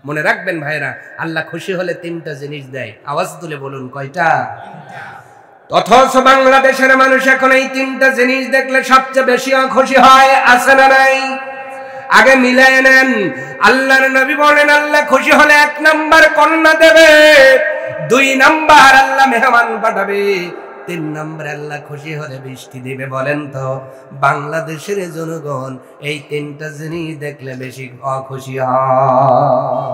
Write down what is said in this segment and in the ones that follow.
মনে রাখবেন ভাইরা, আল্লাহ খুশি হলে তিনটা জিনিস দেয়। আওয়াজ তুলে বলুন কয়টা? অথচ বাংলাদেশের মানুষ এখন এই তিনটা জিনিস দেখলে সবচেয়ে বেশি খুশি হয়। আছে না নাই? আগে মিলাই নেন। আল্লাহর নবী বলেন আল্লাহ খুশি হলে 1 নাম্বার কন্যা দেবে, 2 নাম্বার আল্লাহ মেহমান পাঠাবে, 3 নাম্বার আল্লাহ খুশি হলে বৃষ্টি দিবে। বলেন তো বাংলাদেশের জনগণ এই তিনটা জিনিস দেখলে বেশি অখুশি হয়?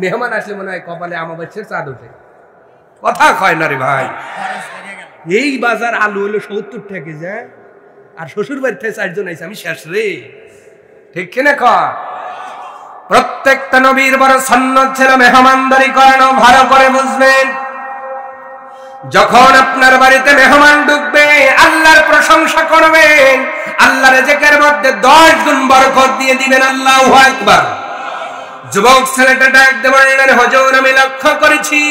মেহমান আসলে মনে হয় কপালে আমাবস্যার চাঁদ ওঠে। কথা কয় না রে ভাই। এই বাজার আলু হলো 70 টাকা যায়, আর শ্বশুর বাড়ি থেকে 4 জন আইছে, আমি শেষ রে। ঠিক কিনা কয়? প্রত্যেকটা নবীর বড় সুন্নাত ছিল মেহমানদারি করানো। ভালো করে বুঝবেন, যখন আপনার বাড়িতে মেহমান ঢুকবে আল্লাহর প্রশংসা করবেন, আল্লাহর রিজিকের মধ্যে 10 গুণ বরকত দিয়ে দিবেন। আল্লাহু আকবার। যুবক ছেলেটা ডাক দিয়ে বললেন হুজুর আমি লক্ষ্য করেছি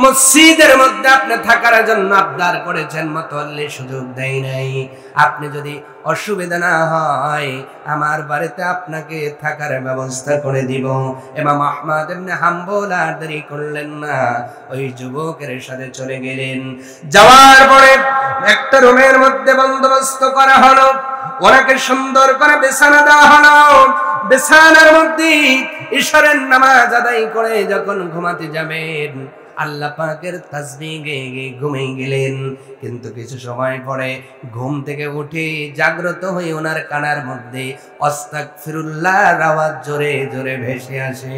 মসজিদের মধ্যে আপনি থাকার জন্য আবদার করেছেন, মুতাল্লি সুযোগ দেয় নাই। আপনি যদি অসুবিধা না হয় আমার বাড়িতে আপনাকে থাকার ব্যবস্থা করে দিব। ইমাম আহমদ ইবনে হাম্বল আর দেরি করলেন না, ওই যুবকের সাথে চলে গেলেন। যাওয়ার পরে একটা রুমের মধ্যে বন্দোবস্ত করা হলো, ওনাকে সুন্দর করে বিছানা দেওয়া হলো। বিছানার মধ্যে ঈশ্বরের নামাজ আদায় করে যখন ঘুমাতে যাবেন আল্লাহ পাকের তাসবিহ গেয়ে ঘুমিয়ে গেলেন। কিন্তু কিছু সময় পরে ঘুম থেকে উঠে জাগ্রত হয়ে ওনার কানের মধ্যে আস্তাগফিরুল্লাহর আওয়াজ জোরে জোরে ভেসে আসে।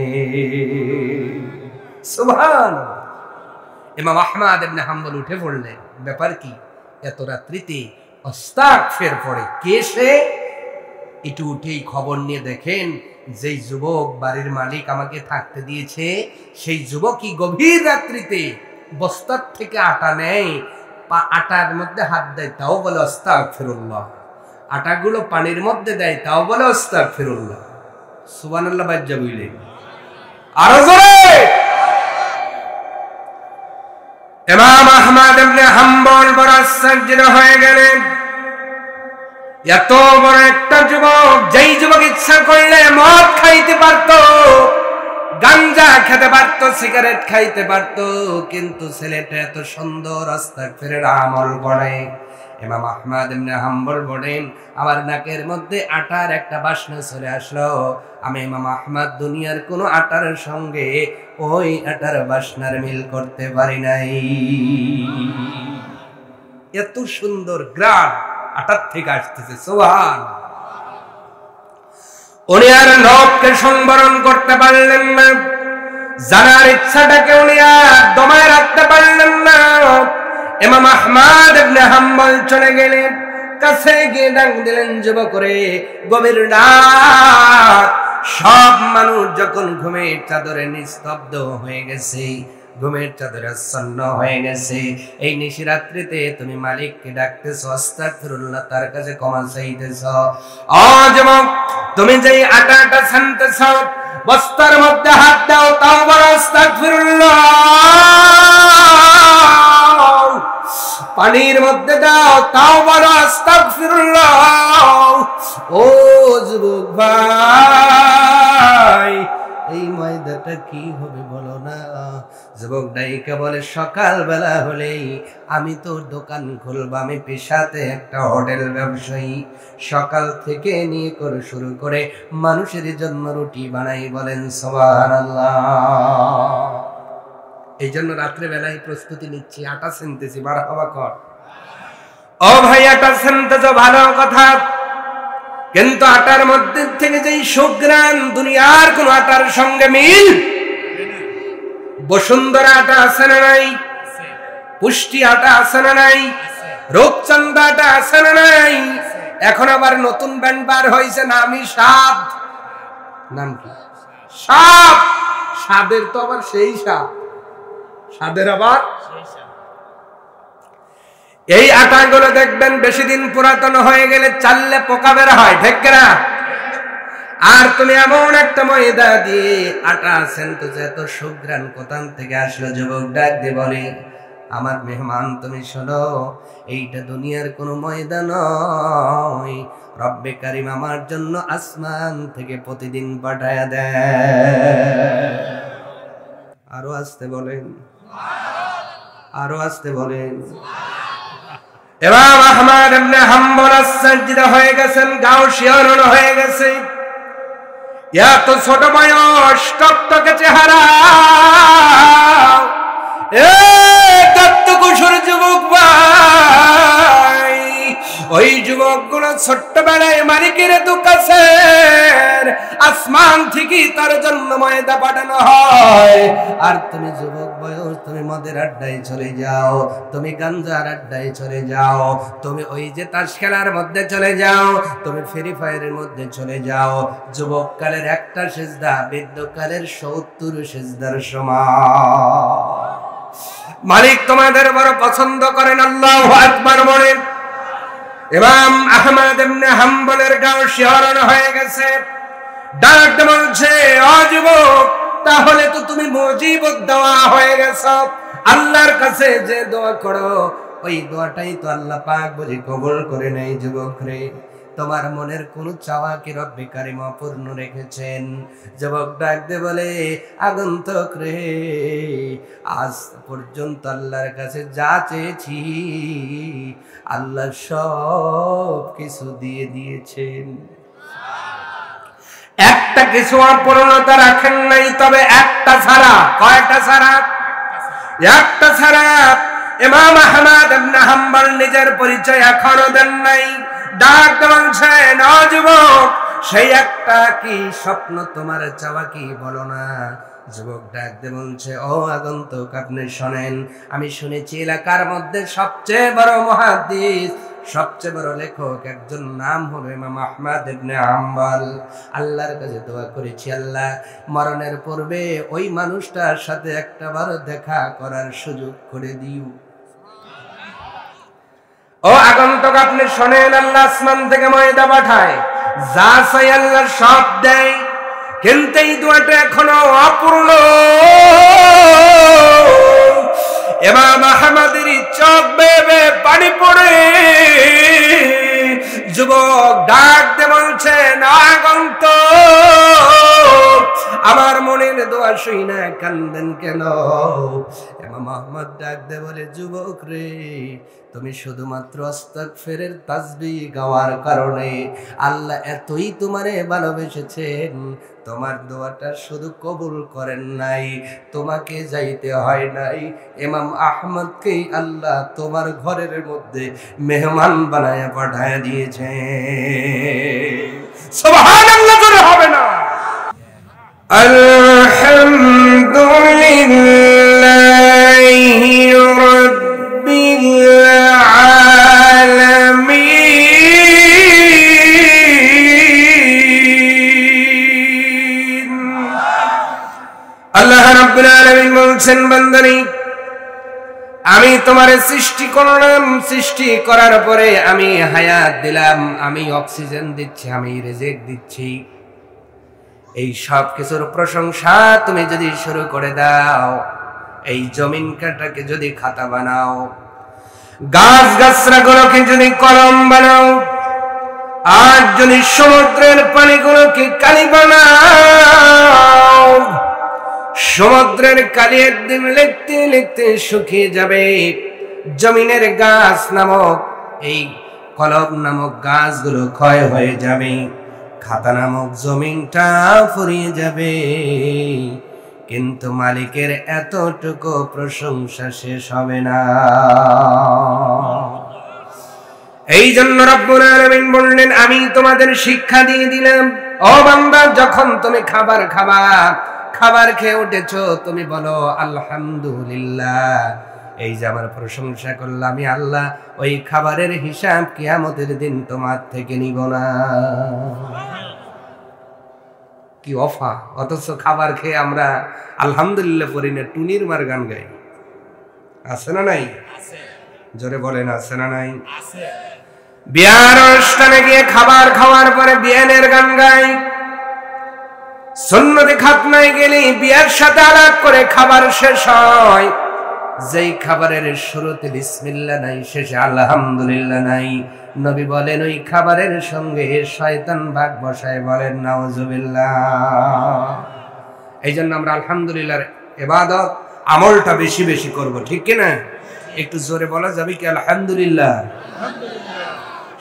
সুবহানাল্লাহ। ইমাম আহমদ ইবনে হাম্বল উঠে পড়লেন, ব্যাপার কি? এত রাত্রিতে আস্তাগফির পড়ে কে সে? একটু উঠেই খবর নিয়ে দেখেন যেই যুবক বাড়ির মালিক আমাকে থাকতে দিয়েছে সেই যুবকই গভীর রাত্রিতে বস্তার থেকে আটা নেয়, আটার মধ্যে হাত দেয়, তাও বলে আস্তাগফিরুল্লাহ। আটাগুলো পানির মধ্যে দেয়, তাও বলে আস্তাগফিরুল্লাহ। সুবহানাল্লাহ। বাজ্জা বুঝলেন? আরো জোরে। ইমাম আহমদ ইবনে হাম্বল বড় আশ্চর্য হয়ে গেলেন। এত বড় একটা যুবক, যেই যুবক ইচ্ছা করলে মদ খাইতে পারত, গাঞ্জা খেতে পারত, সিগারেট খাইতে পারত, কিন্তু ছেলেটা এত সুন্দর আস্তাগফিরের আমল করে। ইমাম আহমদ ইবনে হাম্বল বলেন আমার নাকের মধ্যে আটার একটা বাসনা চলে আসলো। আমি ইমাম আহমদ দুনিয়ার কোন আটার সঙ্গে ওই আটার বাসনার মিল করতে পারি নাই। এত সুন্দর গ্রাম আটার থেকে আসতেছে। সুবহানাল্লাহ। উনি আর লোককে সংবরণ করতে পারলেন না, জানার ইচ্ছাটাকে উনি আর দমায় রাখতে পারলেন না। ইমাম আহমদ ইবনে হাম্বল চলে গেলেন, কাছে গিয়ে ডাক দিলেন যুবক রে। গভীর রাত, সব মানুষ যখন ঘুমের চাদরে নিস্তব্ধ হয়ে গেছে, ঘুমের চাদরে আচ্ছন্ন হয়ে গেছে, এই নিশিরাত্রিতে তুমি মালিককে ডাকতেছো, আস্তাগফিরুল্লাহ, তার কাছে ক্ষমা চাইতেছ। ও যুবক, তুমি যেই আটাটা ছানতেছ বস্তার মধ্যে হাত দাও, তাও বড় আস্তাগফিরুল্লাহ। পানির মধ্যে দাও, তাও বড় আস্তাগফিরুল্লাহ। ও যুবক ভাই, এই ময়দাটা কি হবে বলো না? যুবক ডাইকা বলে সকাল বেলা হলেই আমি তো দোকান খুলবো, আমি পেশাতে একটা হোটেল ব্যবসায়ী, সকাল থেকে নিয়ে করে শুরু করে মানুষের জন্য রুটি বানাই। বলেন সুবহানাল্লাহ। এই জন্য রাত্রে বেলায় প্রস্তুতি নিচ্ছি, আটা ছিনতেছি। মারহাবা কর। ও ভাই, আটা ছিনতেছ ভালো কথা, কিন্তু আটার মধ্যে থেকে যেই সুঘ্রাণ দুনিয়ার কোন আটার সঙ্গে মিল। বসুন্ধরা আটা আছে না নাই? পুষ্টি আটা আছে না নাই? রূপচন্দা আটা আছে না নাই? এখন আবার নতুন ব্র্যান্ড বার হয়েছে, নামই স্বাদ। নাম কি? স্বাদ। স্বাদের তো আবার সেই স্বাদ, স্বাদের আবার এই আটাগুলো দেখবেন বেশি দিন পুরাতন হয়ে গেলে চাললে পোকা বের হয়, ঠিক না? আর তুমি এমন একটা ময়দা দিয়ে আটা আছেন তো, এত সুঘ্রাণ কোথান থেকে আসলো? যুবক ডাক দিয়ে বলে আমার মেহমান তুমি শোনো, এইটা দুনিয়ার কোনো ময়দা নয়, রব্বে কারিম আমার জন্য আসমান থেকে প্রতিদিন পাঠায়া দেয়। আস্তে বলেন, আরো আস্তে বলেন। ইমাম আহমদ ইবনে হাম্বল সাজদা হয়ে গেছেন, গাও শিহরণ হয়ে গেছে। এত ছোট বয়স, টকটকে চেহারা, দত্তকুশোর যুবক ভাই, ওই যুবকগুলো ছোট্টবেলায় মালিকের কাছে আসমান থেকে তার জন্য ময়দা পাঠানো হয়। আর তুমি যুবক বয়স, তুমি মদের আড্ডায় চলে যাও, তুমি গাঞ্জার আড্ডায় চলে যাও, তুমি ওই যে তাস খেলার মধ্যে চলে যাও, তুমি ফ্রি ফায়ারের মধ্যে চলে যাও। যুবককালের একটা সিজদা বৃদ্ধকালের ৭০ সিজদার সমান। মালিক তোমাদের বড় পছন্দ করেন। আল্লাহু আকবার বলেন। ইমাম আহমদ ইবনে হাম্বলের গাও শিহরণ হয়ে গেছে। ডাক বলছে, ও যুবক, তাহলে তো তুমি মুজিবুদ দোয়া হয়ে গেছো। আল্লাহর কাছে যে দোয়া করো, ওই দোয়াটাই তো আল্লাহ পাক বুঝি কবুল করে নেয়। যুবক রে, তোমার মনের কোন চাওয়া কি রব্বে কারিম অপূর্ণ রেখেছেন? যুবক ডাক দে বলে, আগন্তুক রে, আজ পর্যন্ত আল্লাহর কাছে যা চেয়েছি আল্লাহ সব কিছু দিয়ে দিয়েছেন। একটা কিছু অপূর্ণতা রাখেন নাই, তবে একটা ছাড়া। কয়টা ছাড়া? একটা ছাড়া। ইমাম আহমদ ইবনে হাম্বল নিজের পরিচয় এখনো দেন নাই। ডাক বলছেন, ও যুবক, সেই একটা কি স্বপ্ন তোমার চাওয়া কি বলো না? যুবক ডাক দিয়ে বলছে, ও আগন্তুক, আপনি শোনেন, আমি শুনেছি এলাকার মধ্যে সবচেয়ে বড় মুহাদ্দিস, সবচেয়ে বড় লেখক একজন নাম হলো ইমাম আহমদ ইবনে হাম্বল। আল্লাহর কাছে দোয়া করেছি, আল্লাহ মরণের পূর্বে ওই মানুষটার সাথে একটা বার দেখা করার সুযোগ করে দিও। ও আগন্তুক, আপনি শোনেন, আল্লাহ আসমান থেকে ময়দা পাঠায়, যা চাই আল্লাহ সব দেয়, কিন্তু এই দোয়াটা এখনো অপূর্ণ। ইমাম আহমদের চোখ বেয়ে পানি পড়ে। যুবক ডাক দিয়ে বলছেন, আগন্তুক, আমার মনের দোয়া শুই না কান্দেন কেন? ইমাম আহমদ ডাক দিয়ে বলে, যুবক রে, তুমি শুধুমাত্র আস্তাগফিরের তাসবিহ গাওয়ার কারণে আল্লাহ এতই তোমারে ভালোবেসেছেন, তোমার দোয়াটা শুধু কবুল করেন নাই, তোমাকে যাইতে হয় নাই, ইমাম আহমদকে আল্লাহ তোমার ঘরের মধ্যে মেহমান বানায় পাঠায় দিয়েছে। সুবহানাল্লাহ, জোরে হবে না? আলহামদুলিল্লাহি রাব্বিল আলামিন। আল্লাহ রাব্বুল আলামিন বলছেন, বান্দারে, আমি তোমারে সৃষ্টি করলাম, সৃষ্টি করার পরে আমি হায়াত দিলাম, আমি অক্সিজেন দিচ্ছি, আমি রিজিক দিচ্ছি। এই সব কিছুর প্রশংসা তুমি যদি শুরু করে দাও, এই জমিন কাটাকে যদি খাতা বানাও, গাছ গাছরাগুলোকে যদি কলম বানাও, আর যদি সমুদ্রের পানিগুলোকে কালি বানাও, সমুদ্রের কালি একদিন লিখতে লিখতে শুকিয়ে যাবে। জমিনের গাছ নামক এই কলম নামক গাছগুলো ক্ষয় হয়ে যাবে, খাতা নামক জমিনটা ফুরিয়ে যাবে, কিন্তু মালিকের এতটুকু প্রশংসা শেষ হবে না। এই জন্য রব্বুল আলামিন বললেন, আমি তোমাদের শিক্ষা দিয়ে দিলাম, ও বান্দা, যখন তুমি খাবার খাবা, খাবার খেয়ে উঠেছো, তুমি বলো আলহামদুলিল্লাহ। এই যে আমার প্রশংসা করলাম আমি আল্লাহ, ওই খাবারের হিসাব কিয়ামতের দিন তোমার থেকে নিব না। কি অফা! অথচ খাবার খেয়ে আমরা আলহামদুলিল্লাহ পড়ি না, টুনির মার গান গাই। আছে না নাই? জোরে বলেন, আছে না নাই? বিয়ার অনুষ্ঠানে গিয়ে খাবার খাওয়ার পরে বিয়ানের গান গাই। সুন্নতে খাতনায় গেলে বিয়ার সাথে আলাপ করে খাবার শেষ হয়, যেই খাবারের শুরুতে বিসমিল্লাহ নাই, শেষে আলহামদুলিল্লাহ নাই, নবী বলেন ওই খাবারের সঙ্গে শয়তান ভাগ বসায়, বলেন নাউজুবিল্লাহ। এই জন্য আমরা আলহামদুলিল্লাহর ইবাদত আমলটা বেশি বেশি করব, ঠিক কিনা? একটু জোরে বলা যাবে কি আলহামদুলিল্লাহ?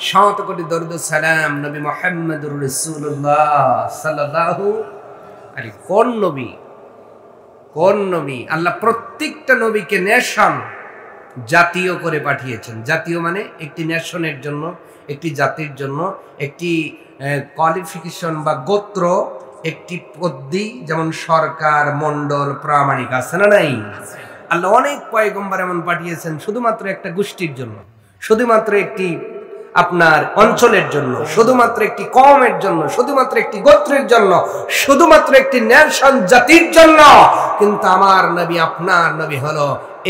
শত কোটি দরুদ সালাম নবী মুহাম্মদুর রাসূলুল্লাহ সাল্লাল্লাহু আলাইহি। কোন নবী? আল্লাহ প্রত্যেকটা নবীকে নেশন, জাতীয় করে পাঠিয়েছেন। জাতীয় মানে একটি নেশনের জন্য, একটি জাতির জন্য একটি কোয়ালিফিকেশন বা গোত্র, একটি পদ্ধতি, যেমন সরকার, মন্ডল, প্রামাণিক আছে না নাই? আল্লাহ অনেক পয়গম্বর এমন পাঠিয়েছেন শুধুমাত্র একটা গোষ্ঠীর জন্য, শুধুমাত্র একটি আপনার অঞ্চলের জন্য, শুধুমাত্র একটি কওমের জন্য, শুধুমাত্র একটি গোত্রের জন্য, শুধুমাত্র একটি নেশন, জাতির জন্য। কিন্তু আমার নবী, আপনার নবী হলো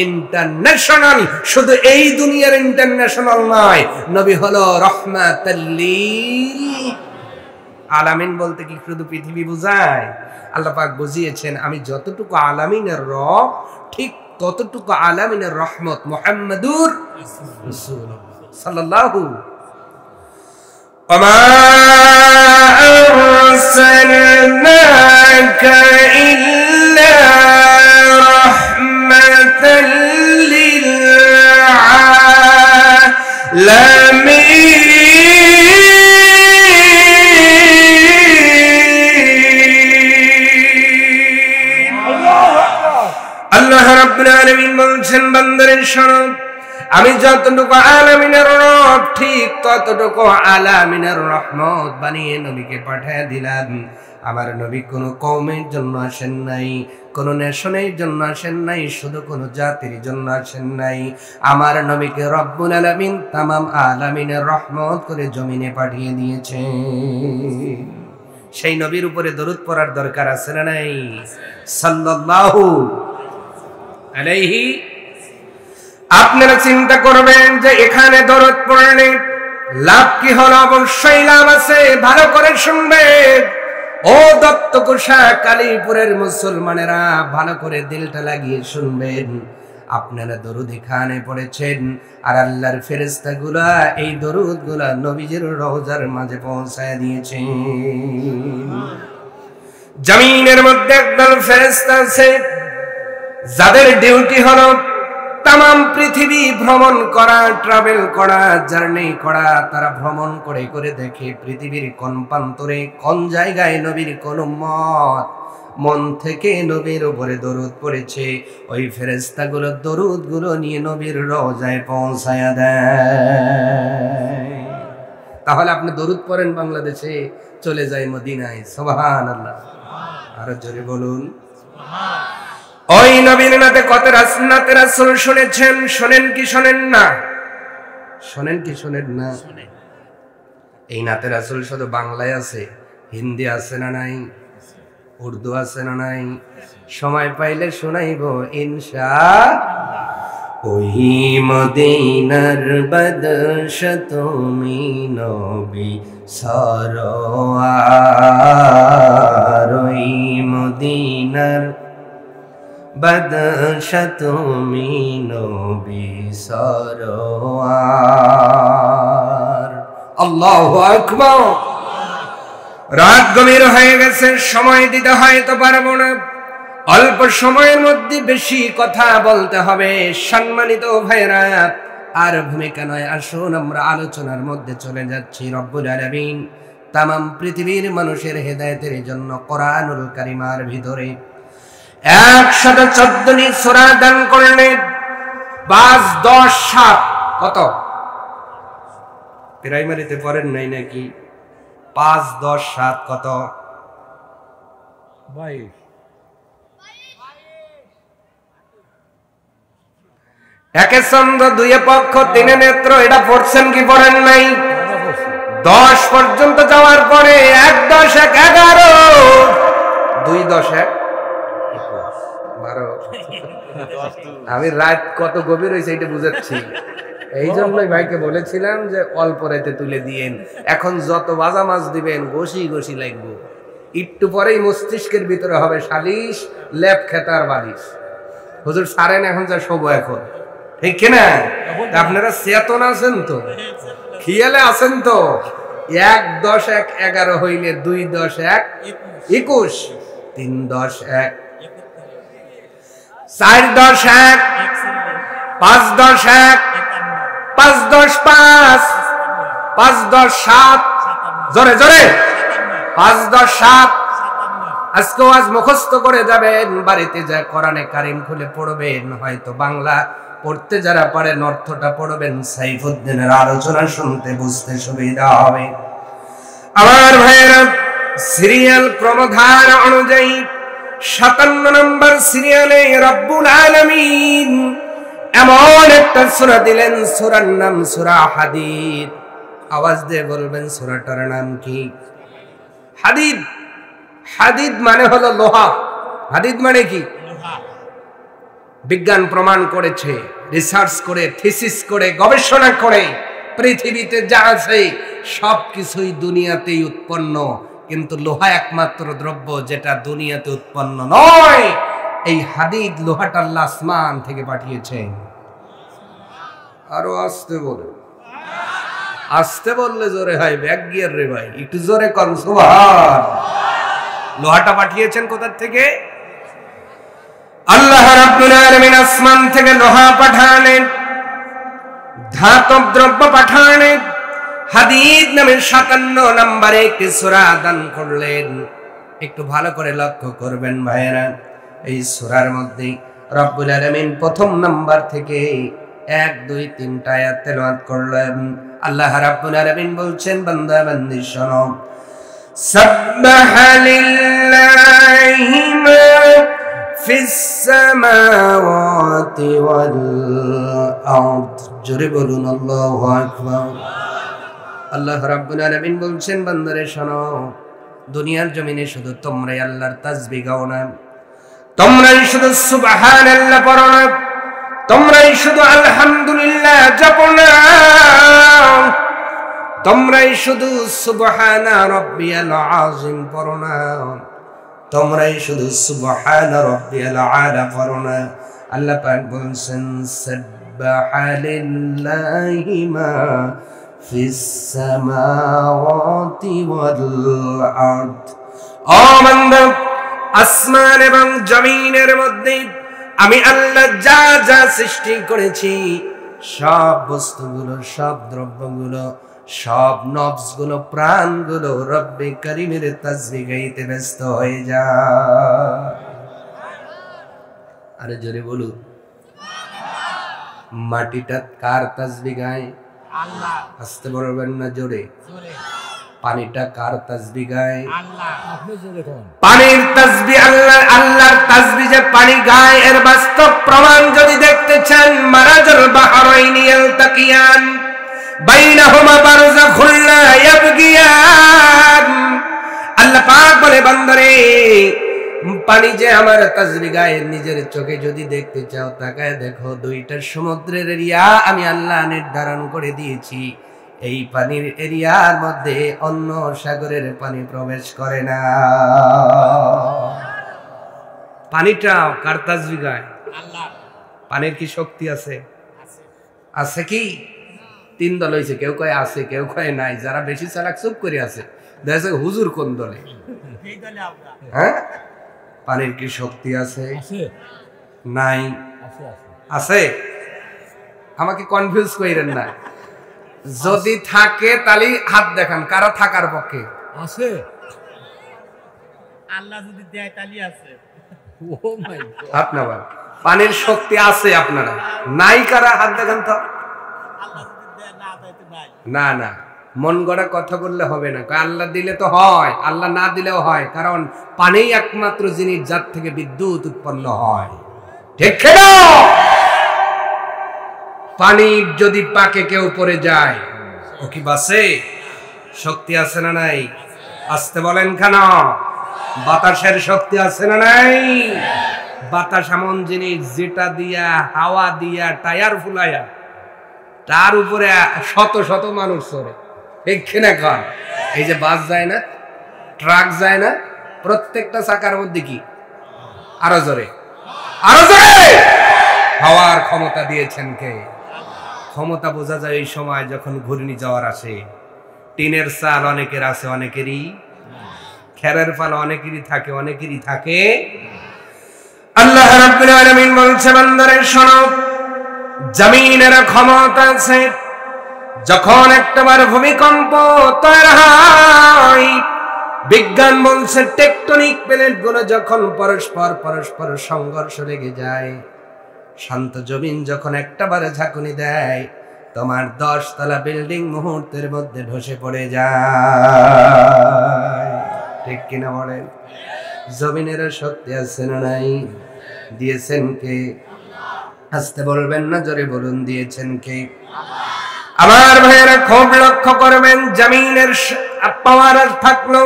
ইন্টারন্যাশনাল। শুধু এই দুনিয়ার ইন্টারন্যাশনাল নয়, নবী হলো রাহমাতাল লিল আলামিন। বলতে কি শুধু পৃথিবী বোঝায়? আল্লাহ পাক বুঝিয়েছেন, আমি যতটুকু আলামিনের রব, ঠিক ততটুকু আলামিনের রহমত মুহাম্মাদুর রাসূলুল্লাহ সাল্লাল্লাহু। ওমা আরসালনাকা ইল্লা রাহমাতাল লিল আলামিন। আল্লাহ রাব্বুল আলামিন বলছেন, বান্দারে শোনো, আমি যতটুকু আলামিনের রব, ঠিক ততটুকু আলামিনের রহমত বানিয়ে নবীকে পাঠিয়ে দিলাম। আমার নবী কোনো কওমের জন্য আসেন নাই, কোনো নেশনের জন্য আসেন নাই, শুধু কোনো জাতির জন্য আসেন নাই। আমার নবীকে রব্বুল আলামিন তামাম আলামিনের রহমত করে জমিনে পাঠিয়ে দিয়েছেন। সেই নবীর উপরে দরুদ পড়ার দরকার আছে না নাই? সাল্লাল্লাহু আলাইহি। আপনারা চিন্তা করবেন যে এখানে দরুদ পড়লে লাভ কি হলো? অবশ্যই লাভ আছে, ভালো করে শুনবেন। ও দত্তকুষা কালীপুরের মুসলমানেরা, ভালো করে দিলটা লাগিয়ে শুনবেন। আপনারা দরুদ এখানে পড়েছেন, আর আল্লাহর ফেরেশতাগুলা এই দরুদগুলা নবীজির রওজার মাঝে পৌঁছায় দিয়েছেন। জমিনের মধ্যে একদল ফেরেশতা আছে যাদের ডিউটি হলো তামাম পৃথিবী ভ্রমণ করা, ট্রাভেল করা, জার্নি করা। তারা ভ্রমণ করে করে দেখে পৃথিবীর কোন প্রান্তরে, কোন জায়গায় নবীর কোন মন থেকে নবীর উপরে দরুদ পড়েছে। ওই ফেরেশতাগুলো দরুদগুলো নিয়ে নবীর রওজায় পৌঁছায়া দেয়। তাহলে আপনি দরুদ পড়েন বাংলাদেশে, চলে যায় মদিনায়। সুবহানাল্লাহ, আরো জোরে বলুন সুবহান। ওই নবীর নাতে কত রাসনাতে রাসূল শুনেছেন, শোনেন কি শোনেন না? শোনেন কি শোনেন না? এই নাতে রাসূল শুধু বাংলায় আছে, হিন্দি আছে না নাই? উর্দু আছে না নাই? সময় পাইলে শোনাইব ইনশাআল্লাহ। ওই মদিনার বাদশ তুমি নবী সরওয়ার, ওই মদিনার বাদশা তুমি নবী সরওয়ার। আল্লাহু আকবার। রাত গভীর হয়ে গেছে, সময় দিতে হয়তো পারবো না। অল্প সময়ের মধ্যে বেশি কথা বলতে হবে। সম্মানিত ভাইরা, আর ভূমিকা নয়, আসুন আমরা আলোচনার মধ্যে চলে যাচ্ছি। রব্বুল আলামিন তামাম পৃথিবীর মানুষের হেদায়েতের জন্য কোরআনুল কারীমের ভিতরে 114টি সূরা দান করলেন। 5, 10, 7 কত? প্রাইমারিতে পড়েন নাই নাকি? 5, 10, 7 কত? 22। একে চন্দ্র, দুইয়ে পক্ষ, তিনে নেত্র, এটা পড়ছেন কি পড়েন নাই? 10 পর্যন্ত যাওয়ার পরে 1, 10, 1, 11, 2, 10, 1, 12। আমি রাত কত গভীর হয়েছে এটা বুঝাচ্ছি। এই জন্যই ভাইকে বলেছিলাম যে অল্প রাতে তুলে দিয়েন। এখন যত বাজা মাছ দিবেন ঘষি ঘষি লাগবে। একটু পরেই মস্তিষ্কের ভিতরে হবে সালিশ, লেপ খেতার বালিশ। হুজুর সারেন এখন যা শোবো এখন, ঠিক কিনা? আপনারা চেতন আছেন তো, খেয়ালে আছেন তো? 1, 10, 1, 11 হইলে 2, 10, 1, 21, 3, 10, 1, 4 10 1 5 10 1 5 10 5 5 10 7 জোরে জোরে 5 10 7 আজকে আজ মুখস্থ করে যাবেন, বাড়িতে যা কোরআনে কারিম খুলে পড়বেন, হয়তো বাংলা পড়তে যারা পারেন অর্থটা পড়বেন, সাইফুদ্দিনের আলোচনা শুনতে বুঝতে সুবিধা হবে। আমার ভাইয়েরা, সিরিয়াল ক্রমধার অনুযায়ী 57 নম্বর সিরিয়ালে রব্বুল আলামিন এমন একটা সূরা দিলেন, সূরার নাম সূরা হাদীদ। আওয়াজ দিয়ে বলবেন সূরাটার নাম কি? হাদীদ। হাদীদ মানে হলো লোহা। হাদীদ মানে কি? বিজ্ঞান প্রমাণ করেছে, রিসার্চ করে, থিসিস করে, গবেষণা করে, পৃথিবীতে যা আছে সবকিছুই দুনিয়াতেই উৎপন্ন, কিন্তু লোহা একমাত্র দ্রব্য যেটা দুনিয়াতে উৎপন্ন নয়। এই হাদীদ লোহাটা আল্লাহ আসমান থেকে পাঠিয়েছেন। আরো আসতে বলে, আসতে বললে জোরে হয়, ব্যাক গিয়ার রে ভাই, একটু জোরে কর সুবহান। লোহাটা পাঠিয়েছেন কোথা থেকে? আল্লাহ রাব্বুল আলামিন আসমান থেকে লোহা পাঠালেন, ধাতব দ্রব্য পাঠালেন, হাদীদ নামের 57 নম্বরে একটি সূরা দান করলেন। একটু ভালো করে লক্ষ্য করবেন ভাইয়েরা, এই সূরার মধ্যে রব্বুল আলামিন প্রথম নাম্বার থেকে 1 2 3 আয়াত তেলাওয়াত করলেন। আল্লাহ রাব্বুল আলামিন বলছেন, বান্দা বান্দি শোনো, সাব্বাহা লিল্লাহি মা ফিস সামাওয়াতি ওয়াল আরদ। জোরে বলুন আল্লাহু আকবার। আল্লাহ রাব্বুল আলামিন বলছেন, বান্দারে শোনো, দুনিয়ার জমিনে শুধু তোমরাই আল্লাহর তাসবিহ গাও না, তোমরাই শুধু সুবহানাল্লাহ পড়ো না, তোমরাই শুধু আলহামদুলিল্লাহ জপো না, তোমরাই শুধু সুবহানা রাব্বিয়াল আযীম পড়ো না, তোমরাই শুধু সুবহানা রাব্বিয়াল আলা পড়ো না। আল্লাহ পাক বলছেন, সাব্বাহা লিল্লাহি মা ফিস সামাওয়াতি ওয়াল আরদ। ও বান্দা, আসমান এবং জমিনের মধ্যে আমি আল্লাহ যা যা সৃষ্টি করেছি, সব বস্তুগুলো, সব দ্রব্যগুলো, সব নফসগুলো, প্রাণগুলো রব্বে কারীমের তাসবিহ গাইতে ব্যস্ত হয়ে যায়। আরে জোরে বলুন, মাটিটা কার তাসবিহ গায়? আল্লাহ। আসতে বলবেন না, জোরে। পানিটা কার তাসবিহ গায়? আল্লাহ। আপনি জোরে কোন? পানির তাসবিহ আল্লাহ। আল্লাহর তাসবিহ যে পানি গায়, এর বাস্তব প্রমাণ যদি দেখতে চান, মারাজাল বাহরাইনি ইয়ালতাকিয়ান বাইনাহুমা বারযাখুল লা ইয়াবগিয়ান। আল্লাহ পাক বলে, বান্দারে, পানি যে আমার তাসবিহ গায়, নিজের চোখে যদি দেখতে চাও, তাকায় দেখো, দুইটা সমুদ্রের এরিয়া আমি আল্লাহ নির্ধারণ করে দিয়েছি। এই পানির এরিয়ার মধ্যে অন্য সাগরের পানি প্রবেশ করে না। পানিটা কার তাসবিহ গায়? আল্লাহ। পানির কি শক্তি আছে? আছে কি? 3 দল হয়েছে, কেউ কয় আছে, কেউ কয় নাই। যারা বেশি চালাক চুপ করে আছে। দেখছে হুজুর কোন দলে? হ্যাঁ, পানির কি শক্তি আছে? নাই? আছে? আমাকে কনফিউজ করেন না। যদি থাকে তাহলে হাত দেখান, কারা থাকার পক্ষে আছে? আল্লাহ যদি দেয় তাহলে আছে। ও মাই গড, হাত নামান। পানির শক্তি আছে, আপনারা নাই কারা হাত দেখান তো। আল্লাহ যদি দেয় না দেয় তো নাই। না না, মন গড়া কথা বললে হবে না। আল্লাহ দিলে তো হয়, আল্লাহ না দিলেও হয়, কারণ পানি একমাত্র জিনিস যার থেকে বিদ্যুৎ উৎপন্ন হয়। ঠিক না? পানি যদি পাকে কেউ পড়ে যায়, ও কি বাসে? শক্তি আছে না নাই? আসতে বলেন কেন? বাতাসের শক্তি আছে না নাই? বাতাস এমন জিনিস যেটা দিয়া, হাওয়া দিয়া, টায়ার ফুলাইয়া তার উপরে শত শত মানুষ চড়ে। ঠিক না? কার এই যে বাস যায় না, ট্রাক যায় না, প্রত্যেকটা চাকার মধ্যে কি? আরো জোরে, আরো জোরে হাওয়ার ক্ষমতা দিয়েছেন কে? ক্ষমতা বোঝা যায় এই সময় যখন ঘূর্ণি ঝড় আসে। টিনের চাল অনেকের আছে, অনেকেরই খেরের ফাল অনেকেরই থাকে, অনেকেরই থাকে। আল্লাহ রাব্বুল আলামিন বলছে বান্দারে শোনো, জমিনের ক্ষমতা আছে, যখন একটাবার ভূমিকম্প তৈরি হয়, বিজ্ঞান বলছে টেকটনিক প্লেট গুলো যখন পরস্পর সংঘর্ষ লেগে যায়, শান্ত জমিন যখন একটাবারে ঝাঁকুনি দেয়, তোমার 10 তলা বিল্ডিং মুহূর্তের মধ্যে ধসে পড়ে যায়। ঠিক কিনা বলেন? জমিনের শক্তি আছে না নাই? দিয়েছেন কে? আস্তে বলবেন না, জোরে বলুন, দিয়েছেন কে? আমার ভাইয়েরা খুব লক্ষ্য করবেন, জমিনের পাওয়ার থাকলো,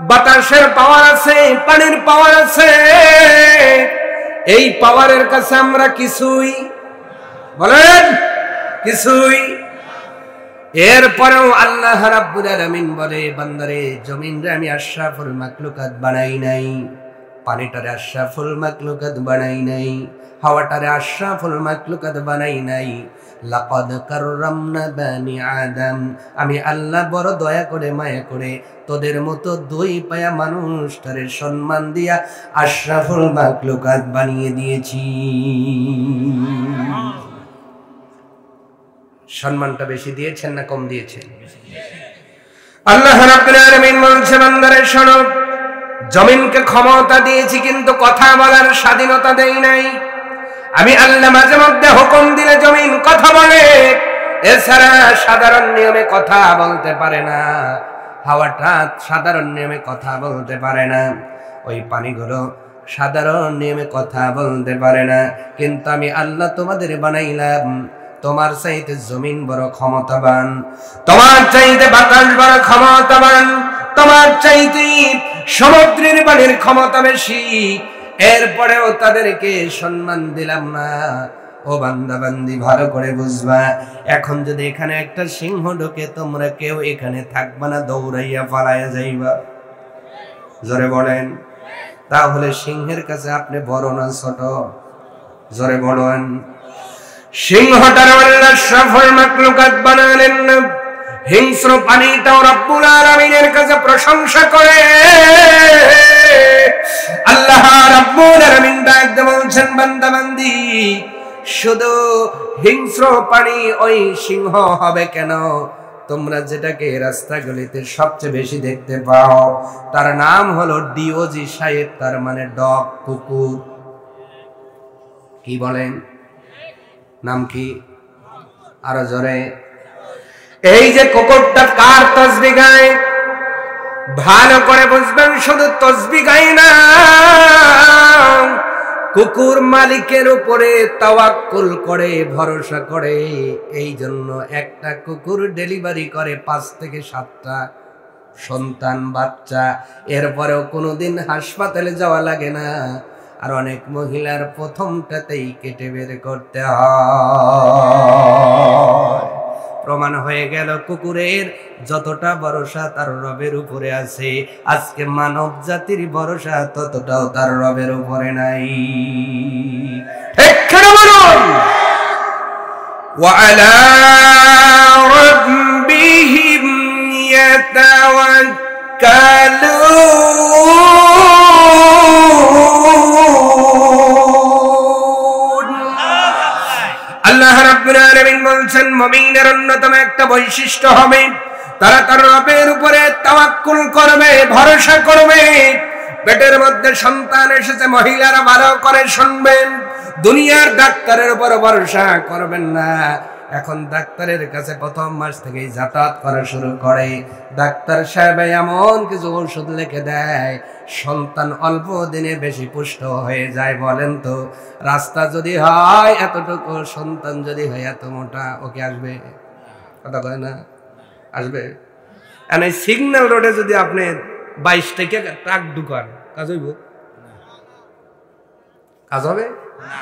বাতাসের পাওয়ার আছে, পানির পাওয়ার আছে, এই পাওয়ারের কাছে আমরা কিছুই, বলেন কিছুই। এরপরেও আল্লাহ রাব্বুল আলামিন বলে, বান্দারে জমিনরে আমি আশরাফুল মাখলুকাত বানাই নাই, পানিটারে আশরাফুল মাখলুকাত বানাই নাই, হাওয়াটারে আশরাফুল মাখলুকাত বানাই নাই। লাকাদ কাররামনা বানি আদম, আমি আল্লাহ বড় দয়া করে মায়া করে তোদের মতো 2 পায়া মানুষটারে সম্মান দিয়া আশরাফুল মাখলুকাত বানিয়ে দিয়েছি। সম্মানটা বেশি দিয়েছেন না কম দিয়েছেন? আল্লাহ রাব্বুল আলামিন বলছে বান্দারে শোনো, জমিনকে ক্ষমতা দিয়েছি কিন্তু কথা বলার স্বাধীনতা দেই নাই। আমি আল্লাহ মাঝে মধ্যে হুকুম দিলে জমিন কথা বলে, এছাড়া সাধারণ নিয়মে কথা বলতে পারে না। হাওয়াটা সাধারণ নিয়মে কথা বলতে পারে না, ওই পানিগুলো সাধারণ নিয়মে কথা বলতে পারে না। কিন্তু আমি আল্লাহ তোমাদের বানাইলাম, তোমার চাইতে জমিন বড় ক্ষমতাবান, তোমার চাইতে বাতাস বড় ক্ষমতাবান, তোমার চাইতে সমুদ্রের পানির ক্ষমতা বেশি। এরপরেও তাদেরকে সম্মান দিলাম না। ও বান্দা বান্দি, ভালো করে বুঝবা, এখন যদি এখানে একটা সিংহ ঢোকে, তোমরা কেউ এখানে থাকবা না, দৌড়াইয়া পালাইয়া যাইবা। জোরে বলেন। তাহলে সিংহের কাছে আপনি বড় না ছোট? জোরে বলেন। সিংহটার আল্লাহ আশরাফুল মাখলুকাত বানালেন না, হিংস্র পানিটাও রব্বুল আলামিনের কাছে প্রশংসা করে। আল্লাহ রব্বুল আলামিন ডাকতে বলছেন, বান্দা বান্দি, শুধু হিংস্র পানি ওই সিংহ হবে কেন? তোমরা যেটাকে রাস্তাগুলিতে সবচেয়ে বেশি দেখতে পাও, তার নাম হলো ডিওজি সাহেব, তার মানে ডগ, কুকুর। কি বলেন? নাম কি? আরো জোরে। এই যে কুকুরটা কার তাসবিহ গায়? ভালো করে বুঝবেন, শুধু তাসবিহ গায় না, কুকুর মালিকের উপরে তাওয়াক্কুল করে, ভরসা করে। এই জন্য একটা কুকুর ডেলিভারি করে 5 থেকে 7টা সন্তান, বাচ্চা। এরপরেও কোনোদিন হাসপাতালে যাওয়া লাগে না। আর অনেক মহিলার প্রথমটাতেই কেটে বের করতে হয়। প্রমাণ হয়ে গেল কুকুরের যতটা ভরসা তার রবের উপরে আছে, আজকে মানব জাতির ভরসা ততটাও তার রবের উপরে নাই। ঠিক কেন বলুন? ওয়ালা রাব্বিহিম ইয়াতাওয়াক্কালুন। আল্লাহ রাব্বুল আলামিন বলছেন, মুমিনের অন্যতম একটা বৈশিষ্ট্য হবে, তারা তার রবের উপরে তাওয়াক্কুল করবে, ভরসা করবে। পেটের মধ্যে সন্তান এসেছে, মহিলারা ভালো করে শুনবেন, দুনিয়ার ডাক্তারের উপর ভরসা করবেন না। এখন ডাক্তারের কাছে প্রথম মাস থেকেই যাতায়াত করা শুরু করে। ডাক্তার সাহেব এমন কিছু ওষুধ লিখে দেয়, সন্তান অল্প দিনে বেশি পুষ্ট হয়ে যায়। বলেন তো, রাস্তা যদি হয় এতটুকু, সন্তান যদি হয় এত মোটা, ওকে আসবে? কথা কয় না? আসবে? আর এই সিগন্যাল রোডে যদি আপনি 22 টাকা ট্রাক ঢুকান, কাজ হইব? কাজ হবে না।